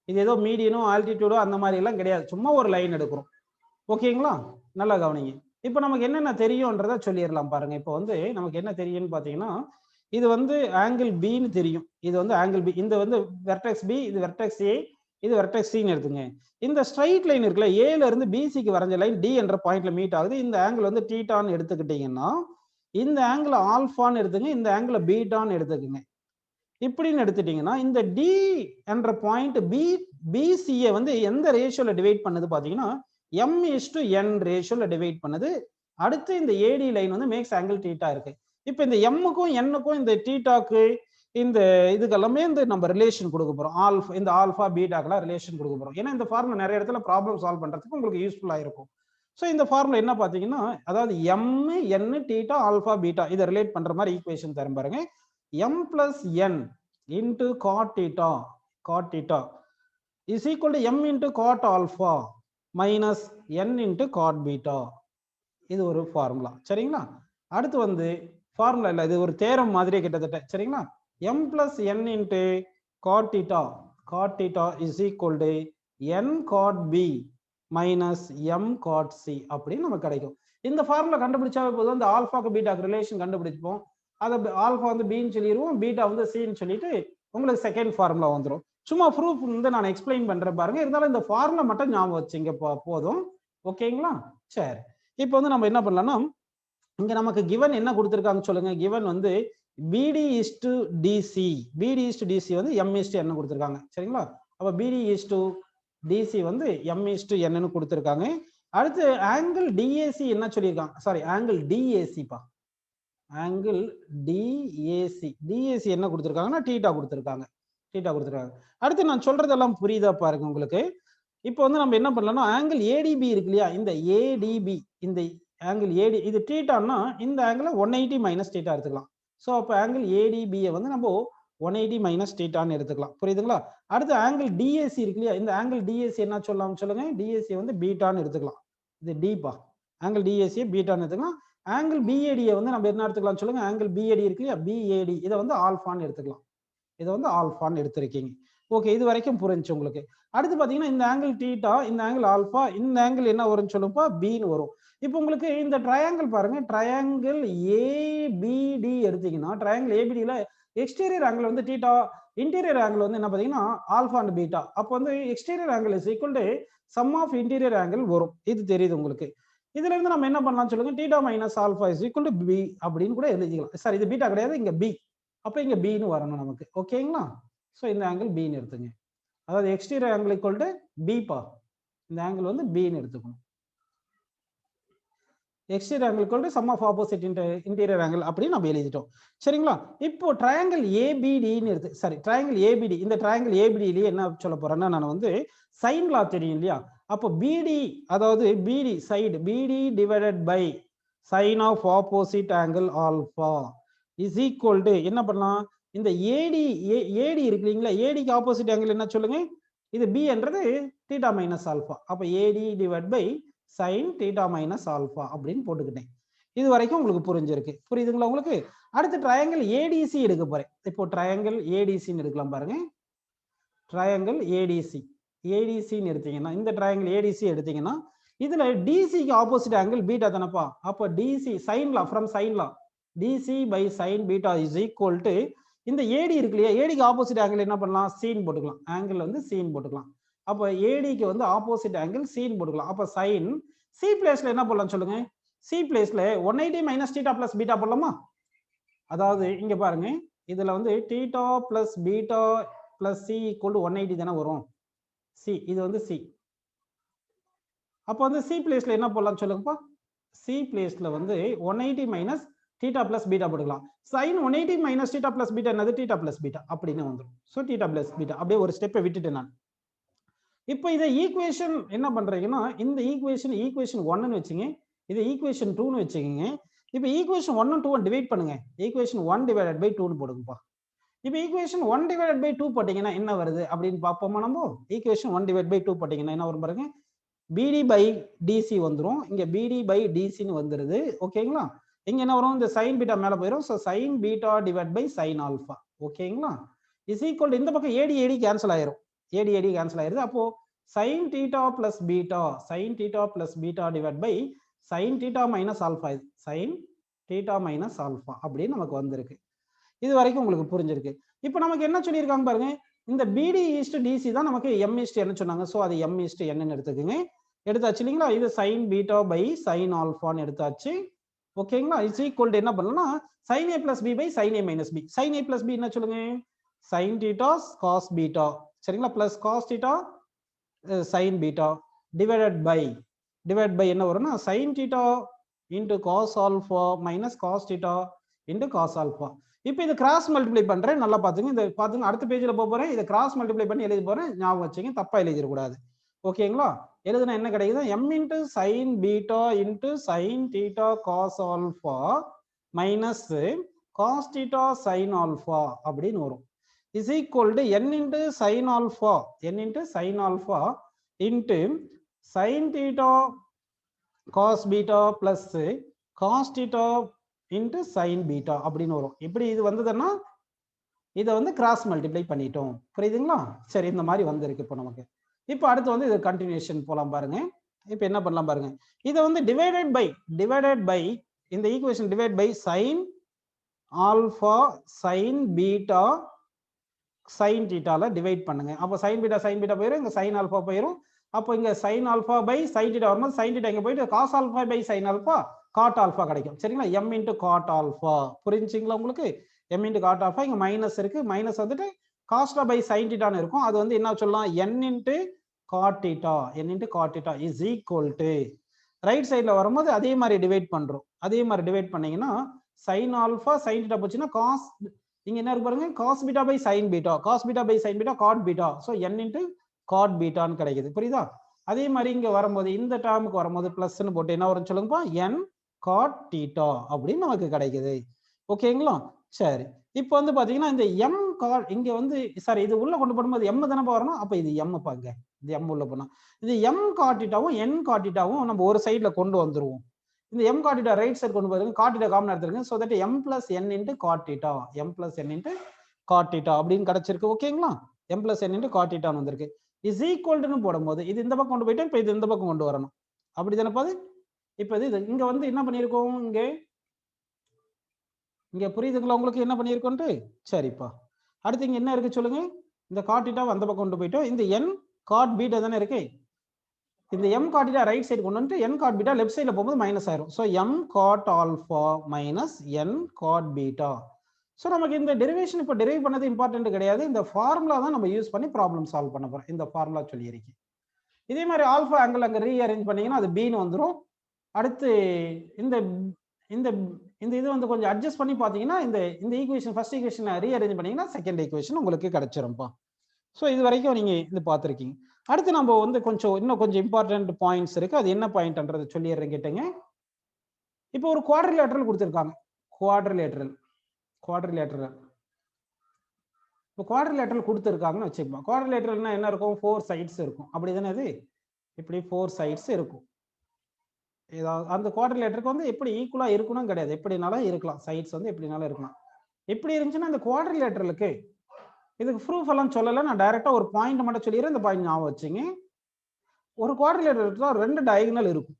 இது ஏதோ மீடியனோ ஆல்டிடியூடோ அந்த மாதிரி எல்லாம் கிடையாது, சும்மா ஒரு லைன் எடுக்கிறோம். ஓகேங்களா? நல்லா கவனிங்க. இப்போ நமக்கு என்னென்ன தெரியும்ன்றத சொல்லிடலாம் பாருங்க. இப்போ வந்து நமக்கு என்ன தெரியும்னு பார்த்தீங்கன்னா, இது வந்து ஆங்கிள் பின்னு தெரியும். இது வந்து ஆங்கிள் பி, இந்த வந்து வெர்டெக்ஸ் பி, இது வெர்டெக்ஸ் ஏ, இது வெர்டெக்ஸ் சின்னு எடுத்துங்க. இந்த ஸ்ட்ரைட் லைன் இருக்குல்ல, ஏல இருந்து பிசிக்கு வரைஞ்ச லைன் டி என்ற பாயிண்ட்ல மீட் ஆகுது. இந்த ஆங்கிள் வந்து டீட்டான்னு எடுத்துக்கிட்டீங்கன்னா இந்த ஆங்கிள் ஆல்பான்னு எடுத்துங்க, இந்த ஆங்கிள் பீட்டான்னு எடுத்துக்கங்க. இப்படின்னு எடுத்துட்டீங்கன்னா இந்த டி என்ற பாயிண்ட் பிசியை வந்து எந்த ரேஷியோல டிவைட் பண்ணுது பாத்தீங்கன்னா m/n ரேஷியோல டிவைட் பண்ணுது. அடுத்து இந்த ஏடி லைன் வந்து மேக்ஸ் ஆங்கிள் டீட்டா இருக்கு. இப்போ இந்த எம்முக்கும் என்னுக்கும் இந்த டீட்டாக்கு இந்த இதுக்கு எல்லாமே இந்த நம்ம ரிலேஷன் கொடுக்க போறோம். ஆல்ஃபா, இந்த ஆல்ஃபா பீட்டாக்கெல்லாம் ரிலேஷன் கொடுக்க போறோம். ஏன்னா இந்த ஃபார்முலா நிறைய இடத்துல ப்ராப்ளம் சால்வ் பண்றதுக்கு உங்களுக்கு யூஸ்ஃபுல்லா இருக்கும். ஸோ இந்த ஃபார்முலா என்ன பார்த்தீங்கன்னா, அதாவது எம், என், டீட்டா, ஆல்ஃபா, பீட்டா இதை ரிலேட் பண்ற மாதிரி ஈக்குவேஷன் தரும் பாருங்க. m plus n into cot theta is equal to m into cot alpha minus n into cot beta. இது ஒரு ஃபார்முலா. சரிங்களா? அடுத்து வந்து ஃபார்முலா இல்லை, இது ஒரு தேரம் மாதிரியே கிட்டத்தட்ட. சரிங்களா? m plus n into cot theta is equal to n cot b minus M cot C அப்படின்னு நமக்கு கிடைக்கும். இந்த ஃபார்முலா கண்டுபிடிச்சாவே போதும், இந்த ஆல்பாக்கு பீட்டாக்கு ரிலேஷன் கண்டுபிடிப்போம். அதை ஆல்பா வந்து பின்னு சொல்லிடுவோம், பீட்டா வந்து சின்னு சொல்லிட்டு உங்களுக்கு செகண்ட் ஃபார்முலா வந்துடும். சும்மா ப்ரூஃப் வந்து நான் எக்ஸ்பிளைன் பண்றேன் பாருங்க. இருந்தாலும் இந்த ஃபார்முலா மட்டும் ஞாபகம் வச்சுங்க போதும். ஓகேங்களா? சரி. இப்போ வந்து நம்ம என்ன பண்ணலாம்னா, இங்க நமக்கு கிவன் என்ன கொடுத்துருக்காங்க சொல்லுங்க. கிவன் வந்து பிடி இஸ் டு டிசி, பிடி இஸ் டு டிசி வந்து எம் இஸ் டு என்ன கொடுத்துருக்காங்க. சரிங்களா? அப்போ பிடி இஸ் டு டிசி வந்து m/n கொடுத்துருக்காங்க. அடுத்து ஆங்கிள் டிஏசி என்ன சொல்லியிருக்காங்க, சாரி ஆங்கிள் டிஏசிப்பா, ஆங்கிள் டிஏசி என்ன கொடுத்துருக்காங்கன்னா டீட்டா கொடுத்துருக்காங்க. அடுத்து நான் சொல்றதெல்லாம் புரியுதா பாருங்க உங்களுக்கு. இப்போ வந்து நம்ம என்ன பண்ணலாம்னா ஆங்கிள் ஏடிபி இருக்கு இல்லையா, இந்த ஏடிபி, இந்த ஆங்கிள் ஏடி, இது தீட்டான்னா இந்த ஆங்கிள் 180 மைனஸ் தீட்டா எடுத்துக்கலாம். ஸோ அப்போ ஆங்கிள் ஏடிபியை வந்து நம்ம 180 மைனஸ் தீட்டான்னு எடுத்துக்கலாம். புரியுதுங்களா? அடுத்து ஆங்கிள் டிஏசி இருக்கு இல்லையா, இந்த ஆங்கிள் டிஏசி என்ன சொல்லலாம் சொல்லுங்க, டிஏசி வந்து பீட்டான்னு எடுத்துக்கலாம். இது டீப்பா, ஆங்கிள் டிஏசியை பீட்டான்னு எடுத்துக்கலாம். ஆங்கிள் பிஏடியை வந்து நம்ம என்ன எடுத்துக்கலாம் சொல்லுங்க, ஆங்கிள் பிஏடி இருக்கு இல்லையா, பிஏடி இதை வந்து ஆல்ஃபான்னு எடுத்துக்கலாம். இதை வந்து ஆல்ஃபான்னு எடுத்திருக்கீங்க. ஓகே, இது வரைக்கும் புரிஞ்சு உங்களுக்கு. அடுத்து பாத்தீங்கன்னா இந்த ஆங்கிள் தீட்டா, இந்த ஆங்கிள் ஆல்பா, இந்த ஆங்கிள் என்ன வரும்னு சொல்லுப்பா, பின்னு வரும். இப்போ உங்களுக்கு இந்த ட்ரையாங்கிள் பாருங்க, ட்ரையாங்கிள் ஏபிடி எடுத்தீங்கன்னா, ட்ரையாங்கிள் ஏபிடியில எக்ஸ்டீரியர் ஆங்கிள் வந்து தீட்டா, இன்டீரியர் ஆங்கிள் வந்து என்ன பாத்தீங்கன்னா ஆல்பா அண்ட் பீட்டா. அப்போ வந்து exterior angle is equal to sum of interior angle வரும். இது தெரியுது உங்களுக்கு. இதுல இருந்து நம்ம என்ன பண்ணலாம் சொல்லுங்க, theta minus alpha is equal to B அப்படின்னு கூட எழுதிக்கலாம். சார் இது பீட்டா கிடையாது, இங்க பி, அப்ப இங்க பின்னு வரணும் நமக்கு. ஓகேங்களா? ஸோ இந்த ஆங்கிள் பின்னு எடுத்துங்க. அதாவது exterior angle equal to B பா, இந்த ஆங்கிள் வந்து பின்னு எடுத்துக்கணும். Exterior angle equal to sum of opposite interior angle அப்படின்னு நம்ம எழுதிட்டோம். சரிங்களா? இப்போ ட்ரையாங்கிள் ஏபிடின்னு எடுத்து, சாரி ட்ரையாங்கிள் ஏபிடி, இந்த ட்ரையாங்கிள் ஏபிடிலேயே என்ன சொல்ல போறேன்னா, நான் வந்து சைன் லா தெரியும் இல்லையா, அப்போ பிடி, அதாவது BD side, BD divided by sine of opposite angle alpha is equal to என்ன பண்ணலாம், இந்த ஏடி, ஏடி இருக்கு இல்லைங்களா, ஏடிக்கு ஆப்போசிட் ஆங்கிள் என்ன சொல்லுங்க, இது பி என்றது தீட்டா மைனஸ் ஆல்பா. அப்ப AD divide by sine theta minus alpha அப்படின்னு போட்டுக்கிட்டேன். இது வரைக்கும் உங்களுக்கு புரிஞ்சிருக்கு. புரியுதுங்களா உங்களுக்கு? அடுத்து ட்ரையாங்கிள் ஏடிசி எடுக்க போறேன். இப்போ ட்ரையாங்கிள் ஏடிசின்னு எடுக்கலாம் பாருங்க. ட்ரையாங்கிள் ஏடிசி, ஏடிசின்னு எடுத்தீங்கன்னா, இந்த ட்ரையாங்கிள் ஏடிசி எடுத்தீங்கன்னா, இதுல டிசிக்கு ஆப்போசிட் ஆங்கிள் பீட்டா தானப்பா. அப்போ DC sine law, from sine law DC by sine beta is equal to இந்த ஏடி இருக்கு இல்லையா, ஏடிக்கு ஆப்போசிட் ஆங்கிள் என்ன பண்ணலாம், சீன் போட்டுக்கலாம். ஆங்கிள் வந்து சீன் போட்டுக்கலாம். அப்போ ஏடிக்கு வந்து ஆப்போசிட் ஆங்கிள் சீன் போட்டுக்கலாம். அப்போ சைன் சி பிளேஸ்ல என்ன போடலாம் சொல்லுங்க, சி பிளேஸ்ல 180 மைனஸ் தீட்டா பிளஸ் பீட்டா போடலாமா? அதாவது இங்க பாருங்க, இதுல வந்து theta plus beta plus C equal to 180 தானே வரும். சி, இது வந்து சி. அப்போ வந்து சி பிளேஸ்ல என்ன போடலாம் சொல்லுங்கப்பா, சி பிளேஸ்ல வந்து 180 மைனஸ் தீட்டா பிளஸ் பீட்டா போட்டுக்கலாம். Sine 180 minus theta plus beta என்னது, தீட்டா பிளஸ் பீட்டா அப்படின்னு வந்துடும். ஸோ தீட்டா பிளஸ் பீட்டா அப்படியே ஒரு ஸ்டெப்பை விட்டுட்டேன் நான். இப்போ இதை ஈக்குவேஷன் என்ன பண்றீங்கன்னா, இந்த ஈக்குவேஷன் ஈக்குவேஷன் 1ன்னு வச்சுங்க, இது ஈக்குவேஷன் 2ன்னு வச்சுக்கோங்க. இப்போ ஈக்குவேஷன் 1 2 டிவைட் பண்ணுங்க, ஈக்குவேஷன் 1 டிவைடட் பை 2ன்னு போடுங்கப்பா. இப்போ ஈக்குவேஷன் 1 டிவைடட் பை 2 போட்டீங்கன்னா என்ன வருது அப்படின்னு பார்ப்போமா நம்ம. ஈக்குவேஷன் 1 டிவைட் பை 2 போட்டீங்கன்னா என்ன வரும் பாருங்க, பிடி பை டிசி வந்துடும். இங்க பிடி பை டிசின்னு வந்துருது. ஓகேங்களா? இங்க என்ன வரும், இந்த சைன் பீட்டா மேல போயிடும். So sine beta divide by sine alpha. ஓகேங்களா? இஸ் ஈக்குவல், இந்த பக்கம் ஏடி ஏடி கேன்சல் ஆயிரும், ஏடி ஏடி கேன்சல் ஆயிருது. அப்போ sine theta plus beta, sine theta plus beta divide by sine theta minus alpha, இது சைன் தீட்டா மைனஸ் ஆல்பா அப்படின்னு நமக்கு வந்திருக்கு. இது வரைக்கும் உங்களுக்கு புரிஞ்சிருக்கு. இப்போ நமக்கு என்ன சொல்லியிருக்காங்க பாருங்க, இந்த பிடி ஈஸ்ட் டிசி தான் நமக்கு எம் ஈஸ்ட் என்ன சொன்னாங்க. ஸோ அது எம் ஈஸ்ட் என்னன்னு எடுத்துக்கோங்க. எடுத்தாச்சு இல்லைங்களா? இது சைன் பீட்டா பை சைன் ஆல்பான்னு எடுத்தாச்சு. ஓகேங்களா? இட்ஸ் ஈக்குவல் டு என்ன பண்ணலாம்னா sine A plus B by sine A minus B. Sine A plus B என்ன சொல்லுங்க, சைன் தீட்டா காஸ் பீட்டா, சரிங்களா, plus cos theta sine beta divided by என்ன வரும்னா sine theta into cos alpha minus cos theta into cos alpha. இப்போ இது cross multiply பண்றேன், நல்லா பாத்துங்க. இந்த பாத்துங்க, அடுத்த பேஜ்ல போறேன். இதை கிராஸ் மல்டிப்ளை பண்ணி எழுதி போறேன், ஞாபகம் வச்சுங்க, தப்பா எழுதிடக்கூடாது. ஓகேங்களா? எழுதுனா என்ன கிடைக்குது, M into sine beta into sine theta cos alpha minus cos theta sine alpha அப்படின்னு வரும். Is equal to n into sine alpha, n into sine alpha into sine theta cos beta plus cos theta into sine beta அப்படின்னு வரும். இப்படி இது வந்ததுன்னா இதை வந்து cross multiply பண்ணிட்டோம். புரியுதுங்களா? சரி, இந்த மாதிரி வந்திருக்கு இப்போ நமக்கு. இப்போ அடுத்து வந்து இது கண்டினியூஷன் போலாம் பாருங்க. இப்போ என்ன பண்ணலாம் பாருங்க, இதை வந்து டிவைடட் பை இந்த equation divide by sine alpha sine beta sine தீட்டால டிவைட் பண்ணுங்க. அப்போ சைன் பீட்டா போயிடும், இங்க சைன் ஆல்பா போயிடும். அப்போ இங்க sine alpha by sine theta வரும்போது சைன் தீட்டா இங்க போயிட்டு cos alpha by sine alpha cot alpha கிடைக்கும். சரிங்களா? M into cot alpha. புரிஞ்சுங்களா உங்களுக்கு? எம் இன்டு காட் ஆல்பா, இங்க மைனஸ் இருக்கு, மைனஸ் வந்துட்டு காஸ்டா பை சைன் தீட்டான்னு இருக்கும். அது வந்து என்ன சொல்லலாம், n into God theta, n into God theta is equal to right சைட்ல வரும்போது அதே மாதிரி டிவைட் பண்றோம். அதே மாதிரி டிவைட் பண்ணீங்கன்னா சைன் ஆல்பா சைன் தீட்டா போச்சுன்னா காஸ், இங்க என்ன இருக்கு பாருங்க, cos beta by sine beta, cos beta by sine beta cot beta. So n into cot பீட்டான்னு கிடைக்குது. புரியுதா? அதே மாதிரி இங்க வரும்போது இந்த டேர்முக்கு வரும்போது பிளஸ்ன்னு போட்டு என்ன வரும் சொல்லுங்கப்பா, n cot theta அப்படின்னு நமக்கு கிடைக்குது. ஓகேங்களா? சரி, இப்போ வந்து பாத்தீங்கன்னா இந்த m cot இங்க வந்து சாரி இது உள்ள கொண்டு போடும்போது m தானே வரணும். அப்ப இது m பாங்க, இது m உள்ள போனா இது m cot thetaவும் n cot thetaவும் நம்ம ஒரு சைடுல கொண்டு வந்துருவோம். இந்த m cot theta right side கொண்டு போயிருங்க, cot theta காமன் எடுத்துருங்க. So that m plus n into cot theta, m plus n into cot theta அப்படின்னு கிடைச்சிருக்கு. ஓகேங்களா? m plus n into cot theta வந்திருக்கு. இஸ் ஈக்குவல்னு போடும்போது இது இந்த பக்கம் கொண்டு போயிட்டு இப்போ இது இந்த பக்கம் கொண்டு வரணும். அப்படிதானே பாது? இப்போ இது இங்க வந்து என்ன பண்ணியிருக்கோம், இங்க புரியுதுங்களா உங்களுக்கு என்ன பண்ணியிருக்கோன்ட்டு? சரிப்பா, அடுத்து இங்க என்ன இருக்கு சொல்லுங்க. இந்த cot theta அந்த பக்கம் கொண்டு போயிட்டோம். இந்த n cot beta தானே இருக்கு. இந்த m cot theta right side கொண்டு வந்து n cot beta லெஃப்ட் சைடுல போகும்போது மைனஸ் ஆயிரும். So m cot alpha minus n cot beta. So நமக்கு இந்த டெரிவேஷன் இப்போ டெரைவ் பண்ணது இம்பார்ட்டன்ட் கிடையாது. இந்த ஃபார்முலா தான் நம்ம யூஸ் பண்ணி ப்ராப்ளம் சால்வ் பண்ண போறோம். இந்த ஃபார்முலா சொல்லியிருக்கேன். இதே மாதிரி ஆல்ஃபா ஆங்கிள் அங்கே ரீஅரேஞ்ச் பண்ணீங்கன்னா அது பின்னு வந்துடும். அடுத்து இந்த இந்த இந்த இது வந்து கொஞ்சம் அட்ஜஸ்ட் பண்ணி பார்த்தீங்கன்னா இந்த இந்த ஈக்குவேஷன் ஃபர்ஸ்ட் ஈக்குவேஷன் ரீஅரேஞ்ச் பண்ணீங்கன்னா செகண்ட் ஈக்குவேஷன் உங்களுக்கு கிடைச்சிரும்ப்பா. ஸோ இது வரைக்கும் நீங்க இது பார்த்துருக்கீங்க. அடுத்து நம்ம வந்து இன்னும் கொஞ்சம் இம்பார்ட்டன்ட் பாயிண்ட்ஸ் இருக்கு. அது என்ன பாயிண்ட்ன்றது சொல்லிடுறேன் கேட்டீங்க. இப்போ ஒரு குவாட்ரிலேட்டரல் கொடுத்துருக்காங்க. குவாட்ரிலேட்டரல் இப்போ குவாட்ரிலேட்டரல் கொடுத்துருக்காங்கன்னு வச்சுக்கோங்க. குவாட்ரிலேட்டரல்னா என்ன இருக்கும், 4 சைட்ஸ் இருக்கும். அப்படிதானே? இது இப்படி 4 சைட்ஸ் இருக்கும். ஏதாவது அந்த குவாட்ரிலேட்டருக்கு வந்து எப்படி ஈக்குவலா இருக்கணும் கிடையாது, எப்படினாலும் இருக்கலாம். சைட்ஸ் வந்து எப்படினாலும் இருக்கலாம். எப்படி இருந்துச்சுன்னா இந்த குவாட்ரிலேட்டரலுக்கு இதுக்கு ப்ரூஃப் எல்லாம் சொல்லலை, நான் டைரக்டா ஒரு பாயிண்ட் மட்டும் சொல்லிடுறேன். இந்த பாயிண்ட் ஞாபகம் வச்சுங்க. ஒரு குவாட்ரிலேட்டர் எடுத்தா 2 டயகனல் இருக்கும்.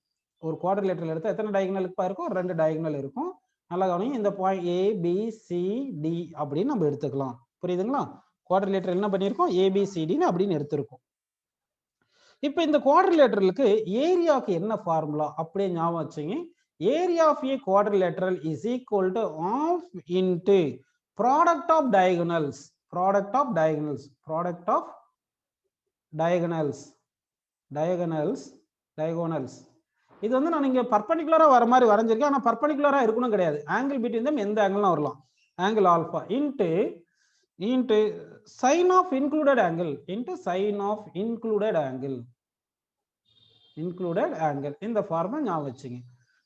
ஒரு குவாட்ரிலேட்டரல் எடுத்தா எத்தனை டயகனல் இருக்கும்? 2 டயகனல் இருக்கும். நல்லா கவனிங்க. இந்த point A B C D அப்படின்னு நம்ம எடுத்துக்கலாம். புரியுதுங்களா? குவாட்ரிலேட்டர் என்ன பண்ணியிருக்கோம், ஏபிசிடின்னு அப்படின்னு எடுத்திருக்கோம். இப்போ இந்த குவாட்ரிலேட்டரலுக்கு ஏரியாவுக்கு என்ன ஃபார்முலா அப்படியே ஞாபகம் வச்சுங்க. Area of a quadrilateral is equal to half into product of diagonals. Diagonals இது வந்து நான் இங்க பர்பெண்டிகுலரா வர மாதிரி வரைஞ்சிருக்கேன். ஆனா பர்பெண்டிகுலரா இருக்கணும் கிடையாது. ஆங்கிள் பிட்வீன் தம் எந்த ஆங்கிளும் வரலாம். Angle alpha into sin of included angle இந்த ஃபார்முலா ஞாபகம் வச்சுங்க.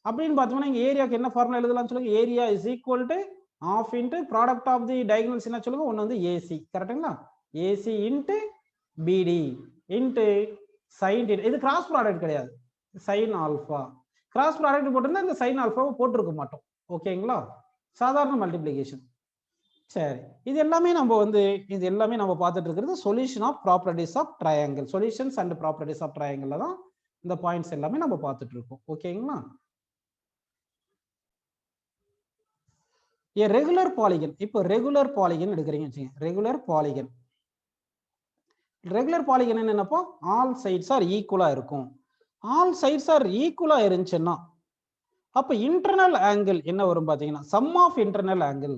அப்படின்னு பார்த்தோம்னா இங்க ஏரியாக்கு என்ன ஃபார்முலா எழுதலாம் சொல்லுங்க. Area is equal to half into product of the diagonals என்ன சொல்லுங்க. ஒன்று வந்து ஏசி, கரெக்டுங்களா? AC into BD into sine. இது கிராஸ் ப்ராடக்ட் கிடையாது, சைன் ஆல்பா. கிராஸ் ப்ராடக்ட் போட்டிருந்தா இந்த சைன் ஆல்பாவை போட்டிருக்க மாட்டோம். ஓகேங்களா? சாதாரண மல்டிப்ளிகேஷன். சரி, இது எல்லாமே நம்ம பார்த்துட்டு இருக்கிறது solution of properties of triangle. Solutions and properties of triangle தான் இந்த பாயிண்ட்ஸ் எல்லாமே நம்ம பார்த்துட்டு இருக்கோம். ஓகேங்களா? Regular polygon. இப்போ ரெகுலர் பாலிகன் எடுக்கிறீங்க வச்சுங்க. ரெகுலர் பாலிகன் என்னப்போ, ஆல் சைட்ஸ் ஆர் ஈக்குவலா இருக்கும். ஆல் சைட்ஸ் ஆர் ஈக்குவலா இருந்துச்சுன்னா அப்ப இன்டர்னல் ஆங்கிள் என்ன வரும் பாத்தீங்கன்னா, சம் ஆஃப் இன்டர்னல் ஆங்கிள்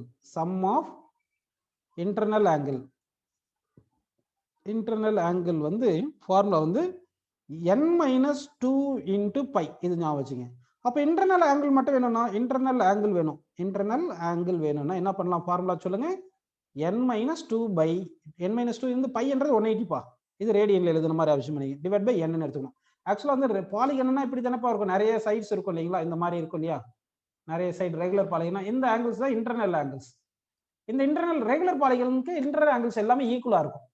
வந்து ஃபார்முலா வந்து n minus 2 into pi. இது ஞாபகம் வச்சுங்க. அப்ப இன்டர்னல் ஆங்கிள் மட்டும் வேணும்னா இன்டர்னல் ஆங்கிள் வேணும்னா என்ன பண்ணலாம், ஃபார்முலா சொல்லுங்க. n minus 2 by n minus 2 இந்த பை என்றது 180 பா. இது ரேடியன்ல எழுதுன மாதிரி அவசியம் பண்ணி டிவைட் பை n ன்னு எடுத்துக்கணும். ஆக்சுவலா வந்து பாலிகன்னா இப்படி தானப்பா இருக்கும், நிறைய சைட்ஸ் இருக்கும் இல்லைங்களா, இந்த மாதிரி இருக்கும் இல்லையா, நிறைய சைடு. ரெகுலர் பாலிகன்னா இந்த ஆங்கிள்ஸ் தான் இன்டர்னல் ஆங்கிள்ஸ். இந்த இன்டர்னல் ரெகுலர் பாலிகனுக்கு இன்டர்னல் ஆங்கிள்ஸ் எல்லாமே ஈக்குவலா இருக்கும்.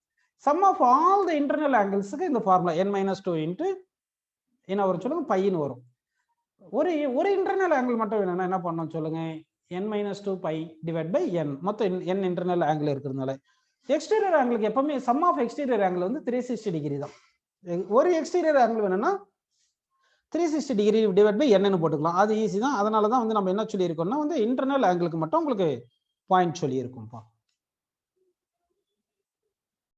Sum of all the internal ஆங்கிள்ஸ்க்கு இந்த ஃபார்முலா n minus 2 into என்ன வரும் சொல்லுங்க, பைன்னு வரும். ஒரு இன்டர்னல் ஆங்கிள் மட்டும் வேணும்னா என்ன பண்ணணும் சொல்லுங்க, n minus 2 pi divide by n. மொத்தம் n இன்டர்னல் ஆங்கிள் இருக்கிறதுனால எக்ஸ்டீரியர் ஆங்கிளுக்கு எப்பவுமே சம் ஆஃப் எக்ஸ்டீரியர் ஆங்கிள் வந்து 360 டிகிரி தான். ஒரு எக்ஸ்டீரியர் ஆங்கிள் வேணும்னா 360 டிகிரி டிவைட் பை n போட்டுக்கலாம். அது ஈஸி தான். அதனால தான் வந்து நம்ம என்ன சொல்லியிருக்கோம்னா வந்து இன்டர்னல் ஆங்கிளுக்கு மட்டும் உங்களுக்கு பாயிண்ட் சொல்லியிருக்கோம்ப்பா.